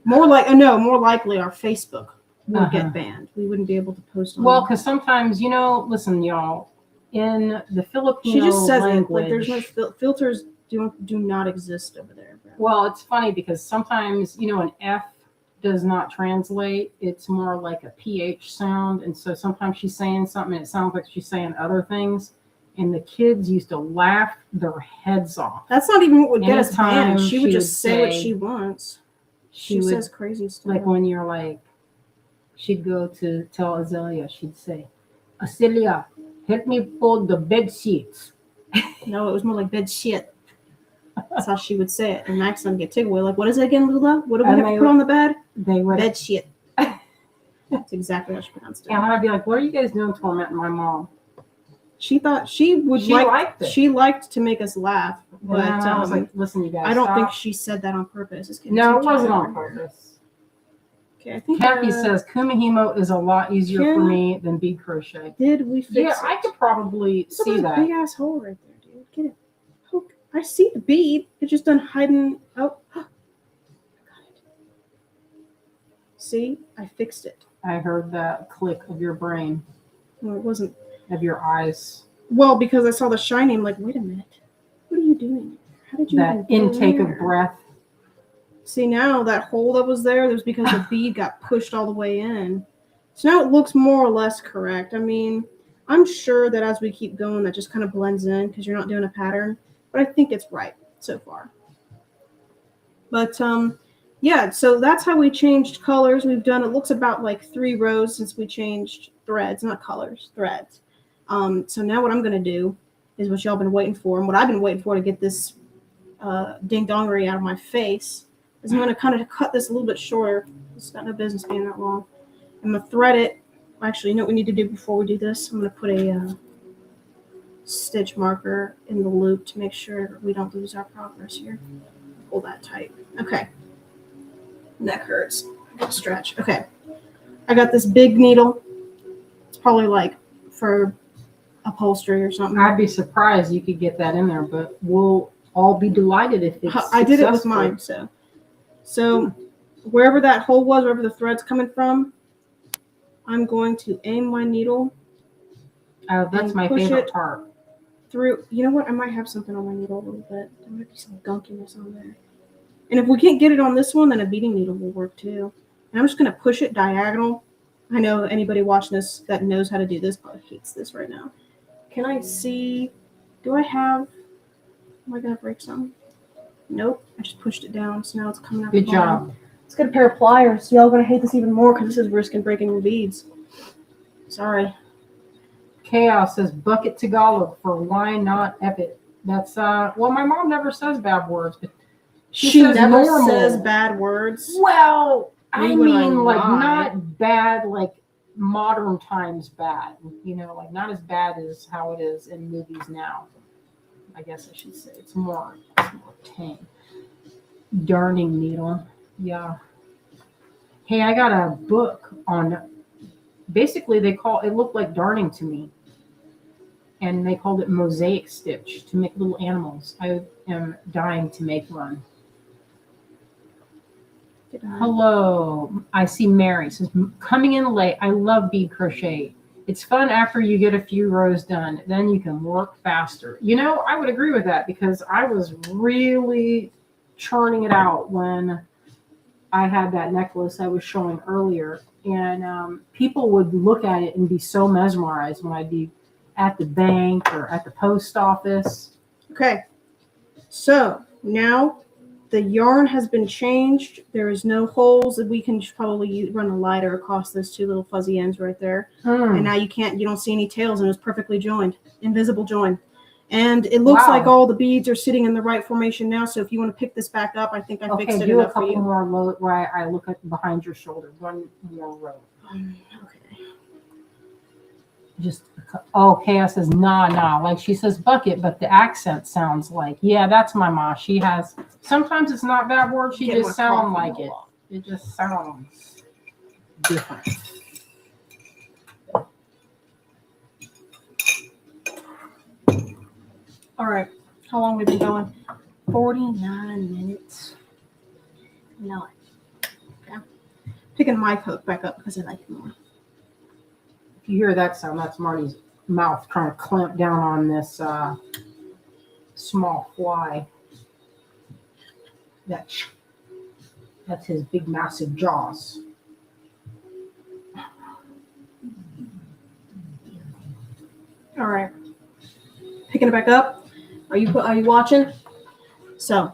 A: more likely our Facebook would get banned. We wouldn't be able to post on.
B: Well, because sometimes, listen, y'all, in the Filipino
A: she just says
B: language,
A: it, like there's no filters do not exist over there. Bro.
B: Well, it's funny because sometimes, an F does not translate. It's more like a PH sound. And so sometimes she's saying something and it sounds like she's saying other things. And the kids used to laugh their heads off.
A: That's not even what would get us banned. She would just say what she wants. She says crazy stuff.
B: Like when you're like, she'd go to tell Azalea, she'd say, Azalea, help me fold the bed sheets.
A: No, it was more like bed shit. That's how she would say it. And Max would get tickled. Like, what is it again, Lula? What do we have to put on the bed? Bed shit. That's exactly how she pronounced it.
B: And I'd be like, what are you guys doing tormenting my mom?
A: She thought she would liked it. She liked to make us laugh. But
B: I was like, listen, you guys.
A: I don't think she said that on purpose.
B: No, it wasn't on purpose.
A: Okay, I think
B: Kathy says Kumihimo is a lot easier for me than bead crochet.
A: Did we fix it?
B: Yeah, I could probably see that.
A: Big ass hole right there, dude. Get it. Poke. I see the bead. It's just done hiding. Oh, I got it. See, I fixed it.
B: I heard that click of your brain.
A: No, it wasn't.
B: Of your eyes.
A: Well, because I saw the shiny, I'm like, wait a minute. What are you doing? How did you
B: that intake of breath?
A: See, now that hole that was there was because the bead got pushed all the way in. So now it looks more or less correct. I mean, I'm sure that as we keep going, that just kind of blends in because you're not doing a pattern. But I think it's right so far. But, yeah, so that's how we changed colors. We've done, it looks about like 3 rows since we changed threads, not colors, threads. So now what I'm going to do is what y'all been waiting for, and what I've been waiting for to get this ding-dongery out of my face, is I'm going to kind of cut this a little bit shorter. It's got no business being that long. I'm going to thread it. Actually, you know what we need to do before we do this? I'm going to put a stitch marker in the loop to make sure we don't lose our progress here. Pull that tight. Okay. Neck hurts. I gotta stretch. Okay. I got this big needle. It's probably like for upholstery or something.
B: I'd be surprised you could get that in there, but we'll all be delighted if it's
A: I did it with mine. So wherever that hole was, wherever the thread's coming from, I'm going to aim my needle.
B: That's my favorite part.
A: Through, you know what? I might have something on my needle a little bit. There might be some gunkiness on there. And if we can't get it on this one, then a beading needle will work too. And I'm just going to push it diagonal. I know anybody watching this that knows how to do this probably hates this right now. Can I see? Do I have? Am I going to break something? Nope. I just pushed it down, so now it's coming out.
B: Good job.
A: Let's get a pair of pliers. Y'all going to hate this even more because this is risking breaking your beads. Sorry.
B: Chaos says bucket Tagalog for why not epic. That's well, my mom never says bad words, but
A: she never says bad words.
B: Well, I mean, like not bad, like modern times bad. You know, like not as bad as how it is in movies now. I guess I should say. It's more tame. Darning needle. Yeah. Hey, I got a book on, basically they call, it looked like darning to me. And they called it mosaic stitch to make little animals. I am dying to make one. Hello, I see Mary says, coming in late. I love bead crochet. It's fun after you get a few rows done. Then you can work faster. You know, I would agree with that because I was really churning it out when I had that necklace I was showing earlier. And people would look at it and be so mesmerized when I'd be at the bank or at the post office.
A: Okay, so now the yarn has been changed. There is no holes. We can probably run a lighter across those two little fuzzy ends right there. And now you don't see any tails, and it's perfectly joined, invisible join. And it looks like all the beads are sitting in the right formation now. So if you want to pick this back up, I think I fixed it enough for you.
B: Okay, do a couple more where I look at behind your shoulder. One more row.
A: Okay.
B: Just, Chaos says, nah. Like she says bucket, but the accent sounds like, yeah, that's my ma. She has, sometimes it's not that word. She just sounds like it. It just sounds different.
A: All right. How long have we been going? 49 minutes. No. Okay. Picking my coat back up because I like it more.
B: If you hear that sound, that's Marty's mouth trying to clamp down on this small fly. That's his big, massive jaws.
A: All right. Picking it back up. Are you watching? So,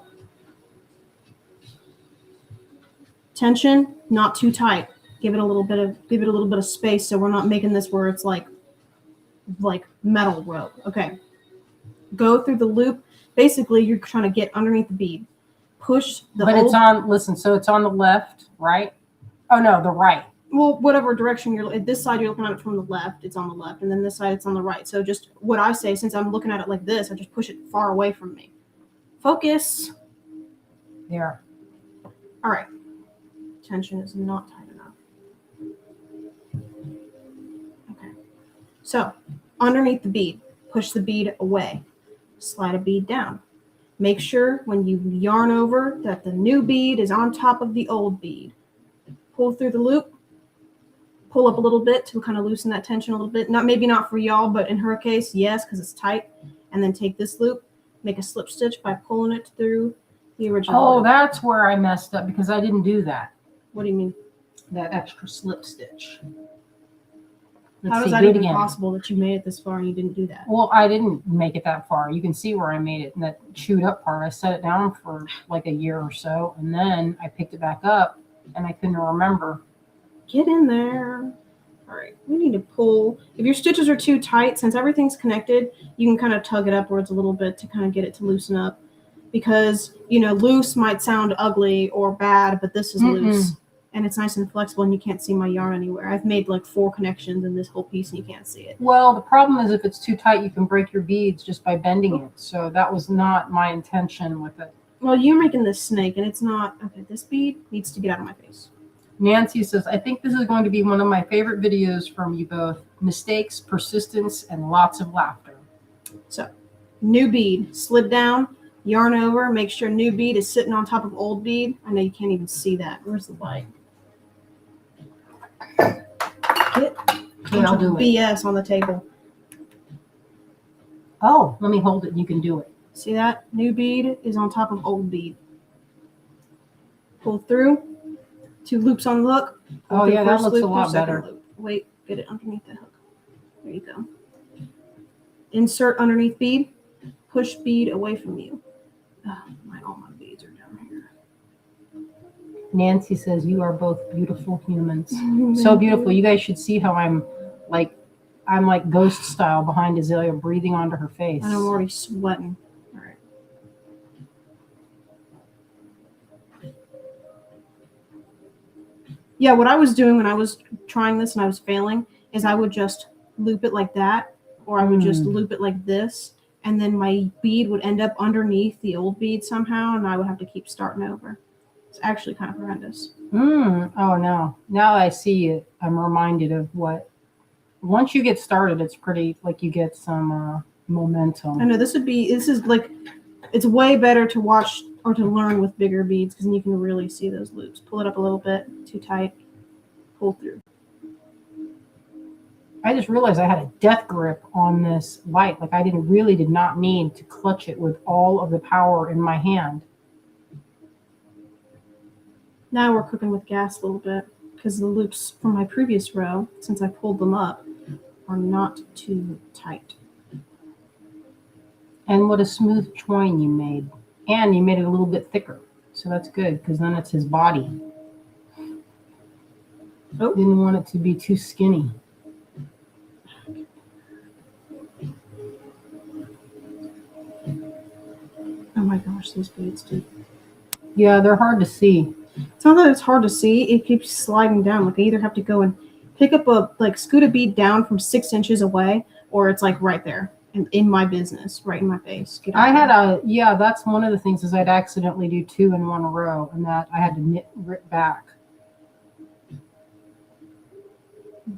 A: tension, not too tight. Give it a little bit of space so we're not making this where it's like metal rope. Okay. Go through the loop. Basically, you're trying to get underneath the bead. Push the
B: But it's on, listen, so it's on the left, right? Oh no, the right.
A: Well, whatever direction you're at, this side you're looking at it from the left, it's on the left, and then this side it's on the right. So just what I say, since I'm looking at it like this, I just push it far away from me. Focus.
B: There.
A: All right. Tension is not tight enough. Okay. So underneath the bead, push the bead away. Slide a bead down. Make sure when you yarn over that the new bead is on top of the old bead. Pull through the loop. Pull up a little bit to kind of loosen that tension a little bit. Maybe not for y'all, but in her case, yes, because it's tight. And then take this loop, make a slip stitch by pulling it through the original loop.
B: That's where I messed up because I didn't do that.
A: What do you mean?
B: That extra slip stitch.
A: How is that even possible that you made it this far and you didn't do that?
B: Well, I didn't make it that far. You can see where I made it in that chewed up part. I set it down for like a year or so, and then I picked it back up, and I couldn't remember.
A: Get in there. All right, we need to pull. If your stitches are too tight, since everything's connected, you can kind of tug it upwards a little bit to kind of get it to loosen up. Because, loose might sound ugly or bad, but this is loose. And it's nice and flexible, and you can't see my yarn anywhere. I've made like 4 connections in this whole piece, and you can't see it.
B: Well, the problem is if it's too tight, you can break your beads just by bending it. So that was not my intention with it.
A: Well, you're making this snake, and it's not. Okay, this bead needs to get out of my face.
B: Nancy says, I think this is going to be one of my favorite videos from you both. Mistakes, persistence, and lots of laughter.
A: So, new bead, slid down, yarn over, make sure new bead is sitting on top of old bead. I know you can't even see that. Where's the light?
B: I'll do it.
A: BS on the table.
B: Oh, let me hold it and you can do it.
A: See that? New bead is on top of old bead. Pull through. 2 loops on the hook.
B: Oh yeah, that looks a lot better.
A: Loop. Wait, get it underneath the hook. There you go. Insert underneath bead. Push bead away from you. All my beads are down here.
B: Nancy says, you are both beautiful humans. So beautiful. You guys should see how I'm like ghost style behind Azalea, breathing onto her face.
A: And I'm already sweating. All right. Yeah, what I was doing when I was trying this and I was failing is I would just loop it like that, or I would just loop it like this, and then my bead would end up underneath the old bead somehow, and I would have to keep starting over. It's actually kind of horrendous.
B: Oh no! Now I see it. I'm reminded of what. Once you get started, it's pretty like you get some momentum.
A: I know this is like, it's way better to watch or to learn with bigger beads because then you can really see those loops. Pull it up a little bit, too tight, pull through.
B: I just realized I had a death grip on this light. Like I did not mean to clutch it with all of the power in my hand.
A: Now we're cooking with gas a little bit because the loops from my previous row, since I pulled them up, are not too tight.
B: And what a smooth twine you made. And you made it a little bit thicker. So that's good because then it's his body.
A: Oh.
B: Didn't want it to be too skinny.
A: Oh my gosh, these beads, dude.
B: Yeah, they're hard to see.
A: It's not that it's hard to see, it keeps sliding down. Like I either have to go and pick up scoot a bead down from 6 inches away, or it's like right there in my business, right in my face.
B: That's one of the things is I'd accidentally do 2 in one row and that I had to rip back.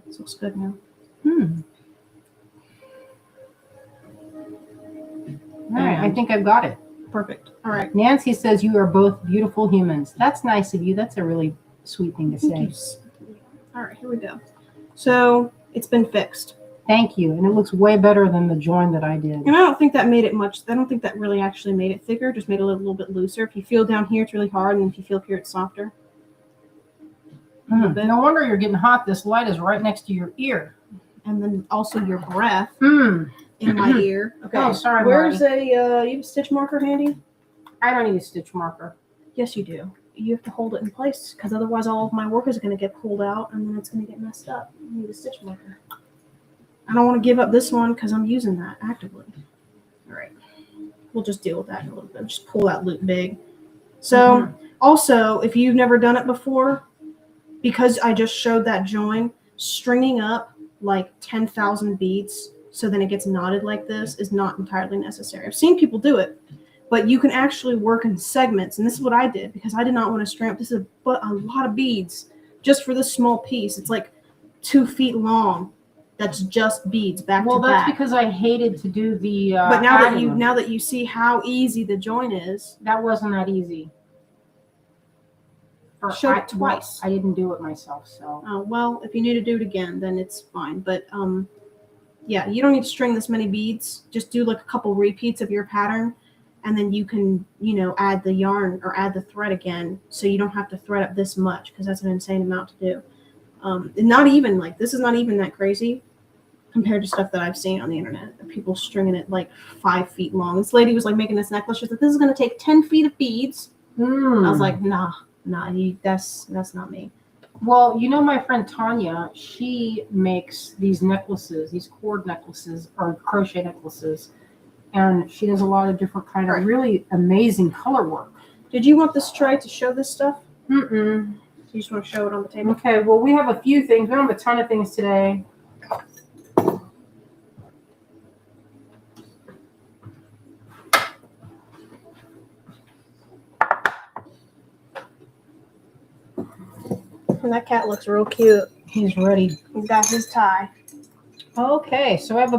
A: This looks good now.
B: All right, I think I've got it.
A: Perfect. All right.
B: Nancy says you are both beautiful humans. That's nice of you. That's a really sweet thing to say.
A: All right, here we go. So it's been fixed.
B: Thank you. And it looks way better than the join that I did.
A: And I don't think that made it much. I don't think that really actually made it thicker. Just made it a little bit looser. If you feel down here, it's really hard. And if you feel here, it's softer.
B: No wonder you're getting hot. This light is right next to your ear.
A: And then also your breath in my ear. Okay.
B: Oh, sorry,
A: Where's you have a stitch marker handy?
B: I don't need a stitch marker.
A: Yes, you do. You have to hold it in place because otherwise all of my work is going to get pulled out and then it's going to get messed up. You need a stitch marker. I don't want to give up this one because I'm using that actively. All right. We'll just deal with that in a little bit. Just pull that loop big. So also, if you've never done it before, because I just showed that join, stringing up like 10,000 beads so then it gets knotted like this is not entirely necessary. I've seen people do it, but you can actually work in segments. And this is what I did because I did not want to string up. This is a lot of beads just for this small piece. It's like 2 feet long. That's just beads back to back. Well,
B: that's because I hated to do the.
A: But now that you see how easy the join is,
B: that wasn't that easy.
A: Showed it twice.
B: I didn't do it myself, so.
A: Well, if you need to do it again, then it's fine. But yeah, you don't need to string this many beads. Just do like a couple repeats of your pattern, and then you can, add the yarn or add the thread again, so you don't have to thread up this much because that's an insane amount to do. And not even this is not even that crazy compared to stuff that I've seen on the internet. People stringing it like 5 feet long. This lady was like making this necklace. She's like, this is going to take 10 feet of beads. I was like, nah, that's not me.
B: Well, my friend Tanya, she makes these necklaces, these cord necklaces or crochet necklaces. And she does a lot of different kind of really amazing color work.
A: Did you want this tray to show this stuff?
B: You
A: just want to show it on the table?
B: Okay, well, we have a few things. We don't have a ton of things today.
A: And that cat looks real cute.
B: He's ready.
A: He's got his tie.
B: Okay, so I have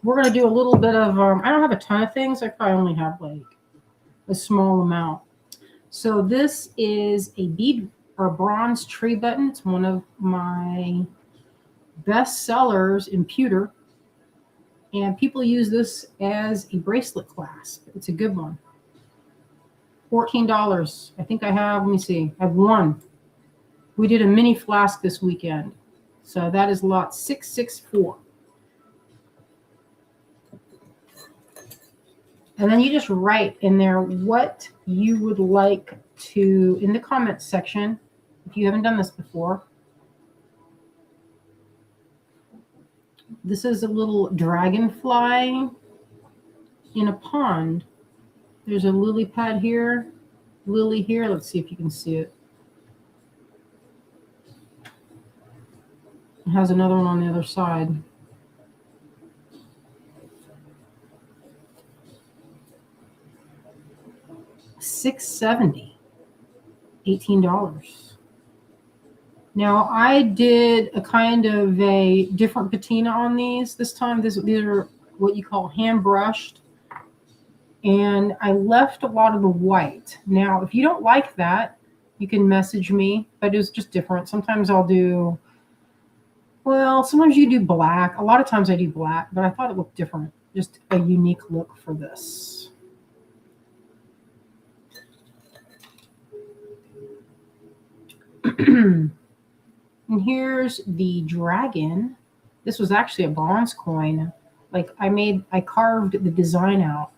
B: we're going to do a little bit of, I don't have a ton of things. I probably only have like a small amount. So this is a bead or bronze tree button. It's one of my best sellers in pewter. And people use this as a bracelet clasp. It's a good one. $14. I think I have, let me see, I have one. We did a mini flask this weekend. So that is lot 664. And then you just write in there what you would like to, in the comments section, if you haven't done this before. This is a little dragonfly in a pond. There's a lily pad here, lily here. Let's see if you can see it. It has another one on the other side. $6.70, $18. Now I did a kind of a different patina on these this time. These are what you call hand brushed, and I left a lot of the white. Now, if you don't like that, you can message me, but it was just different. Sometimes I'll do, well, sometimes you do black. A lot of times I do black, but I thought it looked different. Just a unique look for this. And here's the dragon. This was actually a bronze coin. Like I carved the design out.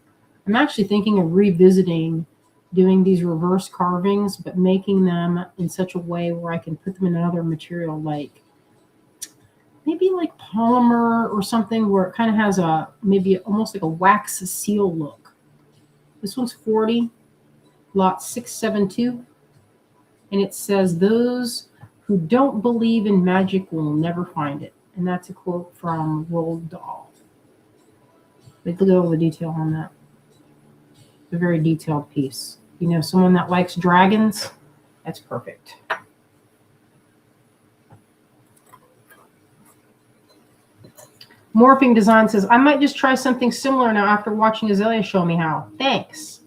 B: I'm actually thinking of revisiting doing these reverse carvings, but making them in such a way where I can put them in another material, like maybe like polymer or something, where it kind of has a maybe almost like a wax seal look. This one's 40, lot 672, and it says, "Those who don't believe in magic will never find it." And that's a quote from Roald Dahl. Look at all the detail on that. It's a very detailed piece. You know, someone that likes dragons, that's perfect. Morphing Design says, "I might just try something similar now after watching Azalea show me how. Thanks."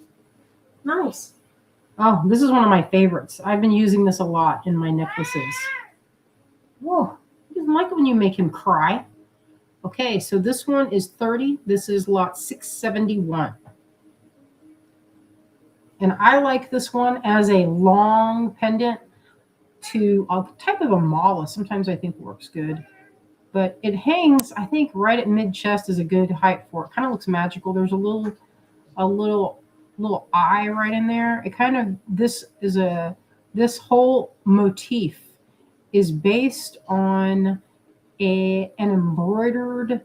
A: Nice.
B: Oh, this is one of my favorites. I've been using this a lot in my necklaces. Whoa, he doesn't like it when you make him cry. Okay, so this one is 30. This is lot 671. And I like this one as a long pendant to a type of a mala. Sometimes I think works good. But it hangs, I think, right at mid-chest is a good height for it. Kind of looks magical. There's a little eye right in there. It kind of, this whole motif is based on an embroidered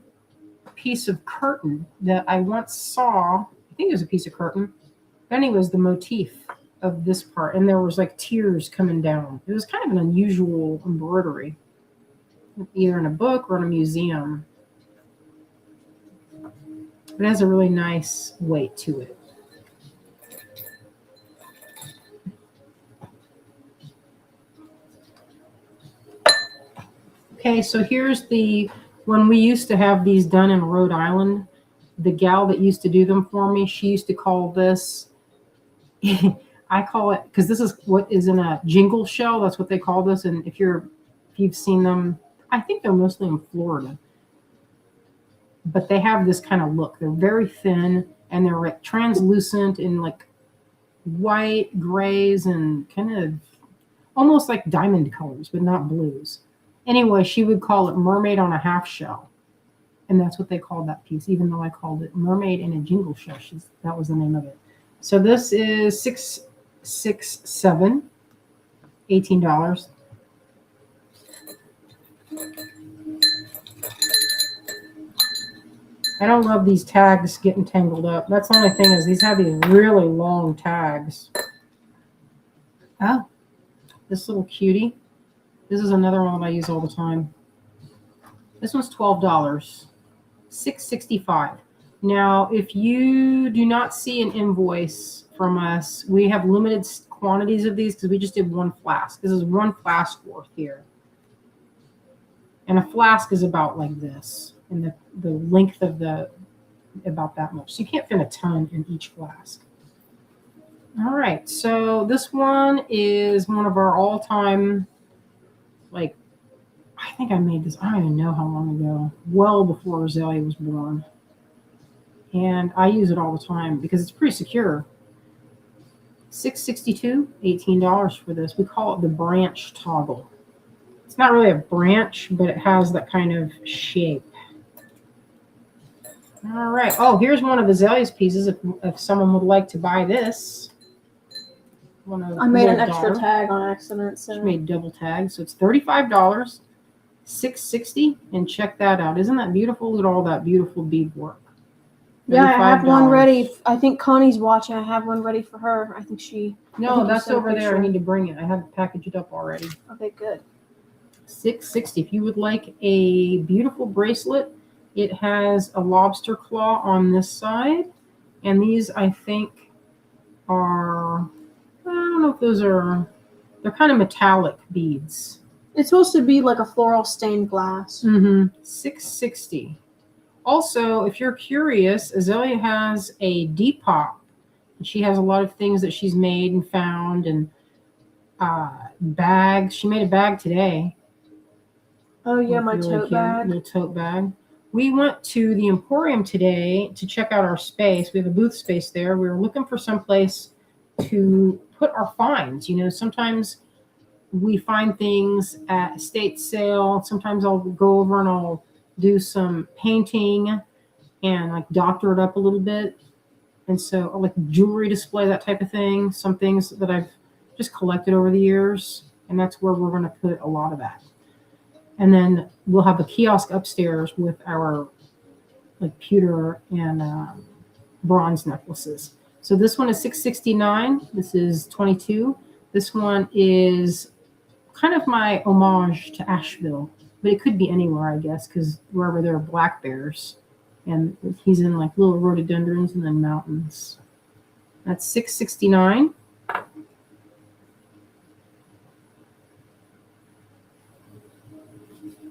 B: piece of curtain that I once saw. I think it was a piece of curtain. But anyways, the motif of this part, and there was like tears coming down. It was kind of an unusual embroidery, either in a book or in a museum. It has a really nice weight to it. Okay, so here's when we used to have these done in Rhode Island, the gal that used to do them for me, she used to call this, I call it, because this is what is in a jingle shell. That's what they call this. And if you've seen them, I think they're mostly in Florida. But they have this kind of look. They're very thin, and they're like translucent in like white, grays, and kind of almost like diamond colors, but not blues. Anyway, she would call it mermaid on a half shell. And that's what they called that piece, even though I called it mermaid in a jingle shell. That was the name of it. So this is $667, $18. I don't love these tags getting tangled up. That's the only thing, is these have these really long tags. Oh, this little cutie. This is another one that I use all the time. This one's $12, $665. Now, if you do not see an invoice from us, we have limited quantities of these because we just did one flask. This is one flask worth here. And a flask is about like this. And the length of about that much. So you can't fit a ton in each flask. All right, so this one is one of our all-time, like, I think I made this, I don't even know how long ago, well before Azalea was born. And I use it all the time because it's pretty secure. $662, $18 for this. We call it the branch toggle. It's not really a branch, but it has that kind of shape. All right. Oh, here's one of Azalea's pieces. If someone would like to buy this.
A: I made an extra tag on accident. So.
B: She made double tags. So it's $35, $660. And check that out. Isn't that beautiful? Look at all that beautiful beadwork.
A: Yeah, I have one ready. I think Connie's watching. I have one ready for her. I think she.
B: No, that's over there. I need to bring it. I have packaged it up already.
A: Okay, good.
B: $660. If you would like a beautiful bracelet, it has a lobster claw on this side. And these, I think, are, I don't know if those are, they're kind of metallic beads.
A: It's supposed to be like a floral stained glass.
B: $6.60. Also, if you're curious, Azalea has a Depop. She has a lot of things that she's made and found, and bags. She made a bag today.
A: Oh yeah,
B: Look
A: my
B: really
A: tote
B: cute.
A: bag.
B: Little tote bag. We went to the Emporium today to check out our space. We have a booth space there. We were looking for some place to put our finds. You know, sometimes we find things at estate sale. Sometimes I'll go over and I'll do some painting and like doctor it up a little bit. And so like jewelry display, that type of thing. Some things that I've just collected over the years. And that's where we're going to put a lot of that. And then we'll have a kiosk upstairs with our like pewter and bronze necklaces. So this one is $6.69. This is 22. This one is kind of my homage to Asheville, but it could be anywhere, I guess, because wherever there are black bears, and he's in like little rhododendrons and then mountains. That's $6.69.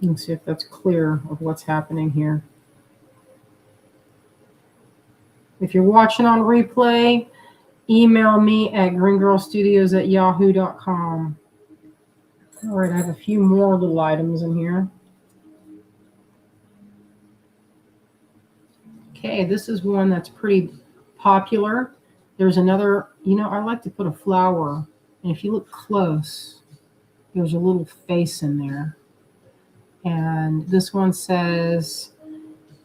B: Let's see if that's clear of what's happening here. If you're watching on replay, email me at greengirlstudios@yahoo.com. All right, I have a few more little items in here. Okay, this is one that's pretty popular. There's another, you know, I like to put a flower, and if you look close, there's a little face in there. And this one says,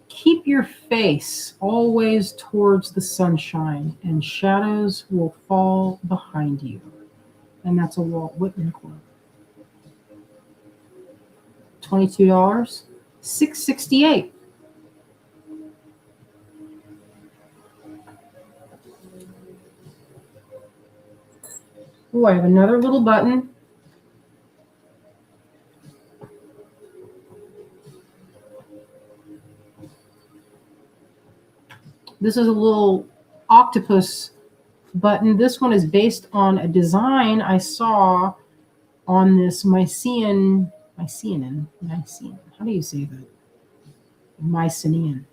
B: keep your face always towards the sunshine, and shadows will fall behind you. And that's a Walt Whitman quote. $22. $6.68. Oh, I have another little button. This is a little octopus button. This one is based on a design I saw on this Mycenaean. How do you say that? Mycenaean.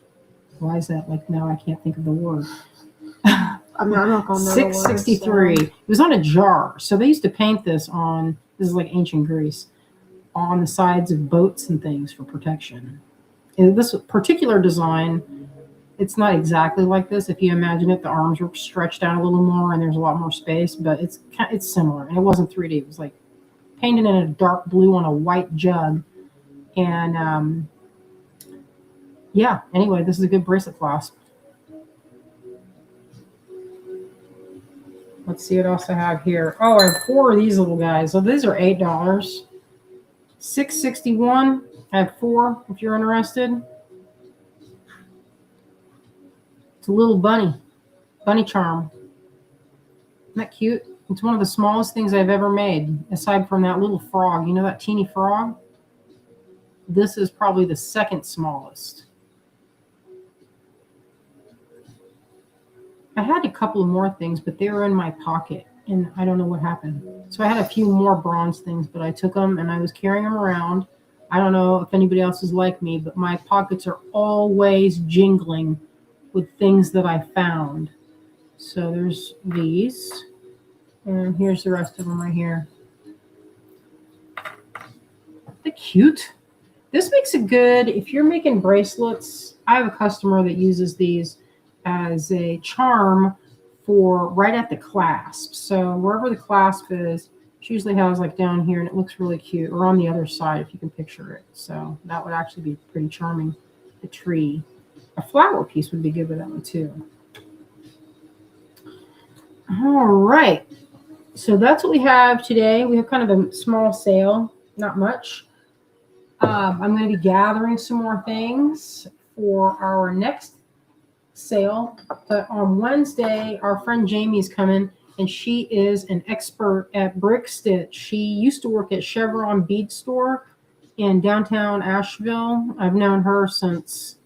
B: Why is that? Like now I can't think of the word.
A: I'm not gonna know the words,
B: $6.63.
A: so.
B: It was on a jar. So they used to paint this on, this is like ancient Greece, on the sides of boats and things for protection. And this particular design, it's not exactly like this. If you imagine it, the arms were stretched out a little more and there's a lot more space, but it's similar. And it wasn't 3D. It was like painted in a dark blue on a white jug. And yeah, anyway, this is a good bracelet clasp. Let's see what else I have here. Oh, I have 4 of these little guys. So these are $8. $6.61. I have 4 if you're interested. It's a little bunny charm. Isn't that cute? It's one of the smallest things I've ever made, aside from that little frog. You know that teeny frog? This is probably the second smallest. I had a couple of more things, but they were in my pocket, and I don't know what happened. So I had a few more bronze things, but I took them, and I was carrying them around. I don't know if anybody else is like me, but my pockets are always jingling with things that I found. So there's these, and here's the rest of them right here. They're cute. This makes it good if you're making bracelets. I have a customer that uses these as a charm for right at the clasp. So wherever the clasp is, she usually has like down here, and it looks really cute, or on the other side if you can picture it. So that would actually be pretty charming. The tree. A flower piece would be good with that one too. All right. So that's what we have today. We have kind of a small sale, not much. I'm going to be gathering some more things for our next sale. But on Wednesday, our friend Jamie's coming, and she is an expert at brick stitch. She used to work at Chevron Bead Store in downtown Asheville. I've known her since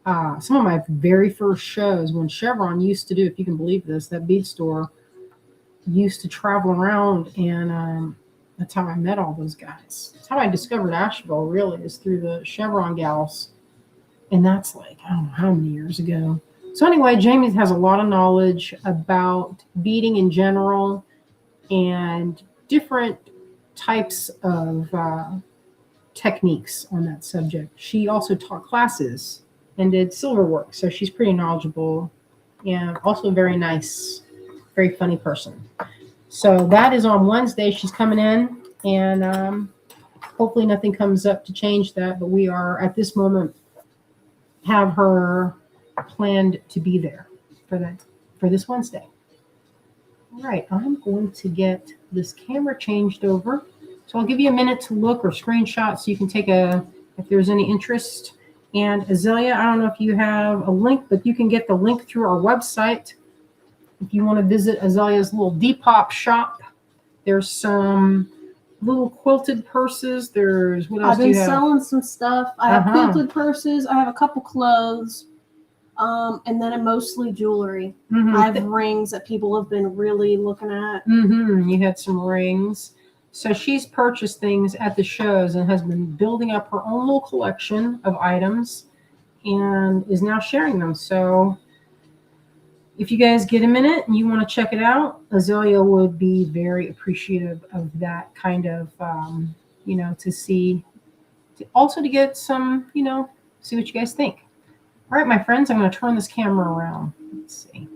B: some of my very first shows when Chevron used to do, if you can believe this, that bead store used to travel around, and that's how I met all those guys. That's how I discovered Asheville, really, is through the Chevron gals. And that's like, I don't know how many years ago. So anyway, Jamie has a lot of knowledge about beading in general and different types of techniques on that subject. She also taught classes and did silver work, so she's pretty knowledgeable and also very nice, very funny person. So that is on Wednesday. She's coming in, and hopefully nothing comes up to change that, but we are at this moment have her planned to be there for this Wednesday. All right, I'm going to get this camera changed over. So I'll give you a minute to look or screenshot so you can take if there's any interest. And Azalea, I don't know if you have a link, but you can get the link through our website. If you want to visit Azalea's little Depop shop, there's some little quilted purses. There's what else?
A: I've been selling some stuff. I have quilted purses. I have a couple clothes, and then mostly jewelry.
B: Mm-hmm.
A: I have rings that people have been really looking at.
B: Mm-hmm. You had some rings. So she's purchased things at the shows and has been building up her own little collection of items and is now sharing them. So if you guys get a minute and you want to check it out, Azalea would be very appreciative of that kind of, to see, also to get some, see what you guys think. All right, my friends, I'm going to turn this camera around. Let's see.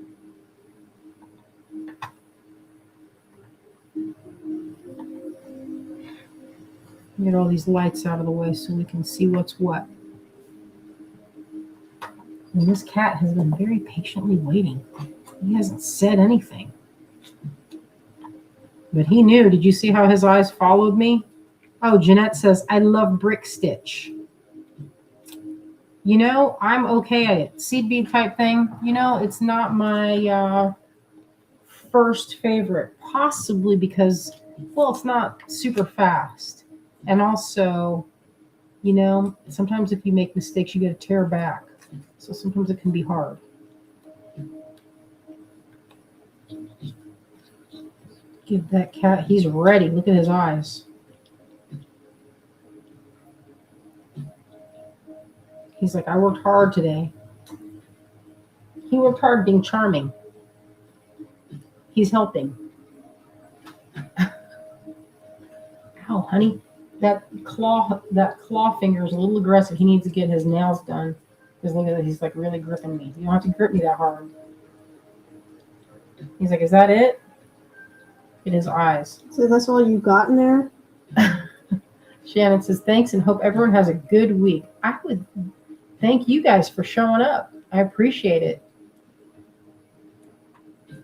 B: Get all these lights out of the way so we can see what's what. And this cat has been very patiently waiting. He hasn't said anything. But he knew. Did you see how his eyes followed me? Oh, Jeanette says, I love brick stitch. I'm okay at it. Seed bead type thing, it's not my first favorite. Possibly because, it's not super fast. And also, sometimes if you make mistakes, you got to tear back. So sometimes it can be hard. Give that cat, he's ready. Look at his eyes. He's like, I worked hard today. He worked hard being charming. He's helping. Ow, honey. That claw finger is a little aggressive. He needs to get his nails done. Because look at that, he's like really gripping me. You don't have to grip me that hard. He's like, is that it? Look at his eyes.
A: So that's all you got in there?
B: Shannon says, thanks and hope everyone has a good week. I would thank you guys for showing up. I appreciate it.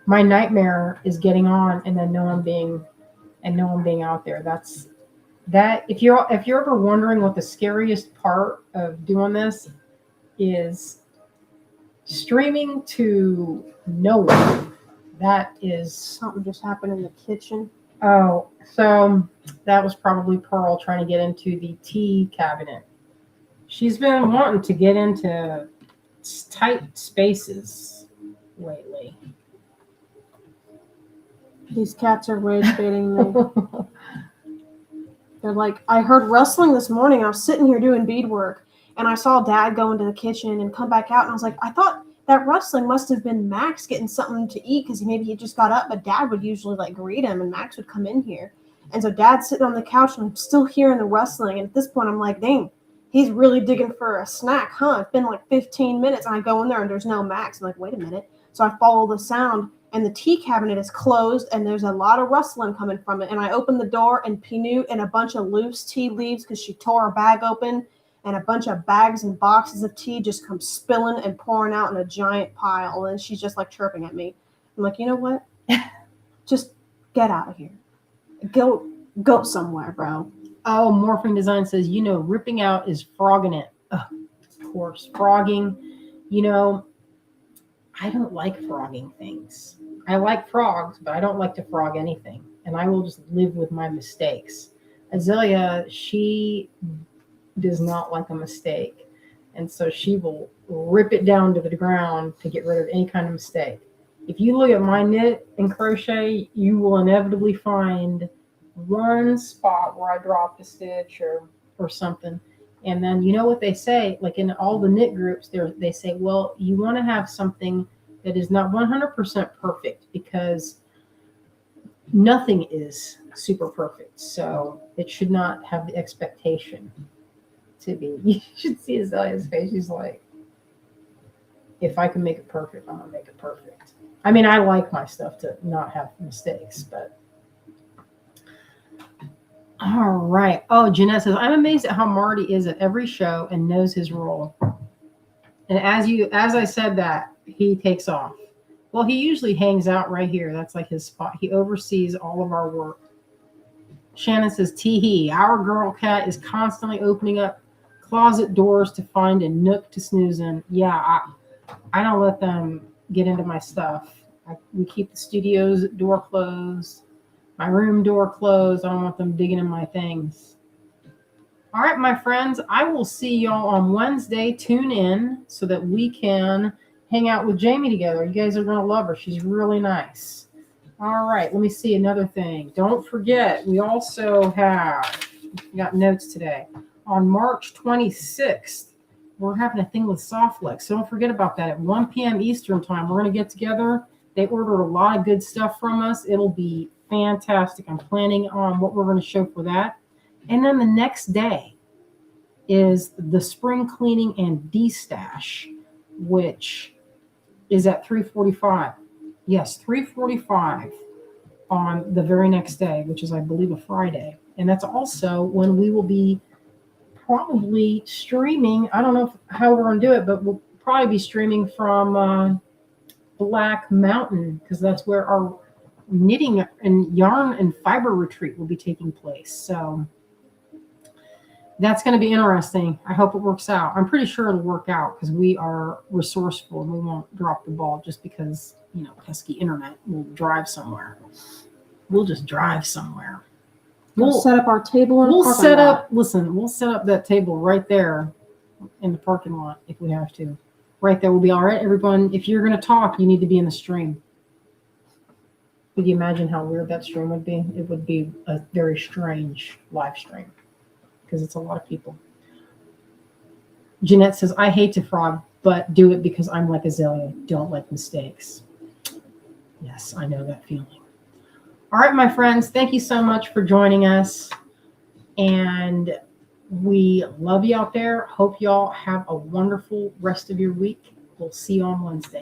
B: My nightmare is getting on and then no one being out there. That if you're ever wondering what the scariest part of doing this is, streaming to no one. That is
A: something just happened in the kitchen.
B: Oh, so that was probably Pearl trying to get into the tea cabinet. She's been wanting to get into tight spaces lately.
A: These cats are rage baiting me. They're like, I heard rustling this morning. I was sitting here doing beadwork, and I saw Dad go into the kitchen and come back out, and I was like, I thought that rustling must have been Max getting something to eat because maybe he just got up, but Dad would usually greet him, and Max would come in here. And so Dad's sitting on the couch, and I'm still hearing the rustling. And at this point, I'm like, dang, he's really digging for a snack, huh? It's been 15 minutes, and I go in there, and there's no Max. I'm like, wait a minute. So I follow the sound, and the tea cabinet is closed, and there's a lot of rustling coming from it. And I open the door, and Pinute and a bunch of loose tea leaves, because she tore her bag open, and a bunch of bags and boxes of tea just come spilling and pouring out in a giant pile. And she's just chirping at me. I'm like, you know what? Just get out of here. Go somewhere, bro.
B: Oh, Morphing Design says, ripping out is frogging it. Of course, frogging. I don't like frogging things. I like frogs, but I don't like to frog anything. And I will just live with my mistakes. Azalea, she does not like a mistake. And so she will rip it down to the ground to get rid of any kind of mistake. If you look at my knit and crochet, you will inevitably find one spot where I dropped a stitch or something. And then you know what they say, like in all the knit groups, they say, well, you want to have something that is not 100% perfect, because nothing is super perfect. So it should not have the expectation to be. You should see Azalea's face. She's like, if I can make it perfect, I'm going to make it perfect. I mean, I like my stuff to not have mistakes, but. All right. Oh, Jeanette says, I'm amazed at how Marty is at every show and knows his role. And as I said that, he takes off. Well, he usually hangs out right here. That's like his spot. He oversees all of our work. Shannon says, tee-hee, our girl cat is constantly opening up closet doors to find a nook to snooze in. Yeah, I don't let them get into my stuff. We keep the studio's door closed, my room door closed. I don't want them digging in my things. All right, my friends, I will see y'all on Wednesday. Tune in so that we can hang out with Jamie together. You guys are going to love her. She's really nice. All right, let me see another thing. Don't forget, we also got notes today. On March 26th, we're having a thing with Softflex. So don't forget about that at 1 p.m. Eastern time. We're going to get together. They ordered a lot of good stuff from us. It'll be fantastic. I'm planning on what we're going to show for that. And then the next day is the spring cleaning and destash, which is at 3:45. Yes, 3:45 on the very next day, which is, I believe, a Friday. And that's also when we will be probably streaming. I don't know how we're going to do it, but we'll probably be streaming from Black Mountain, because that's where our knitting and yarn and fiber retreat will be taking place. So that's going to be interesting. I hope it works out. I'm pretty sure it'll work out because we are resourceful and we won't drop the ball just because, pesky internet will drive somewhere. We'll just drive somewhere.
A: We'll set up our table in the parking lot.
B: We'll set up that table right there in the parking lot if we have to. Right there will be all right, everyone. If you're going to talk, you need to be in the stream. Could you imagine how weird that stream would be? It would be a very strange live stream because it's a lot of people. Jeanette says, I hate to frog, but do it because I'm like Azalea. Don't like mistakes. Yes, I know that feeling. All right, my friends, thank you so much for joining us. And we love you out there. Hope y'all have a wonderful rest of your week. We'll see you on Wednesday.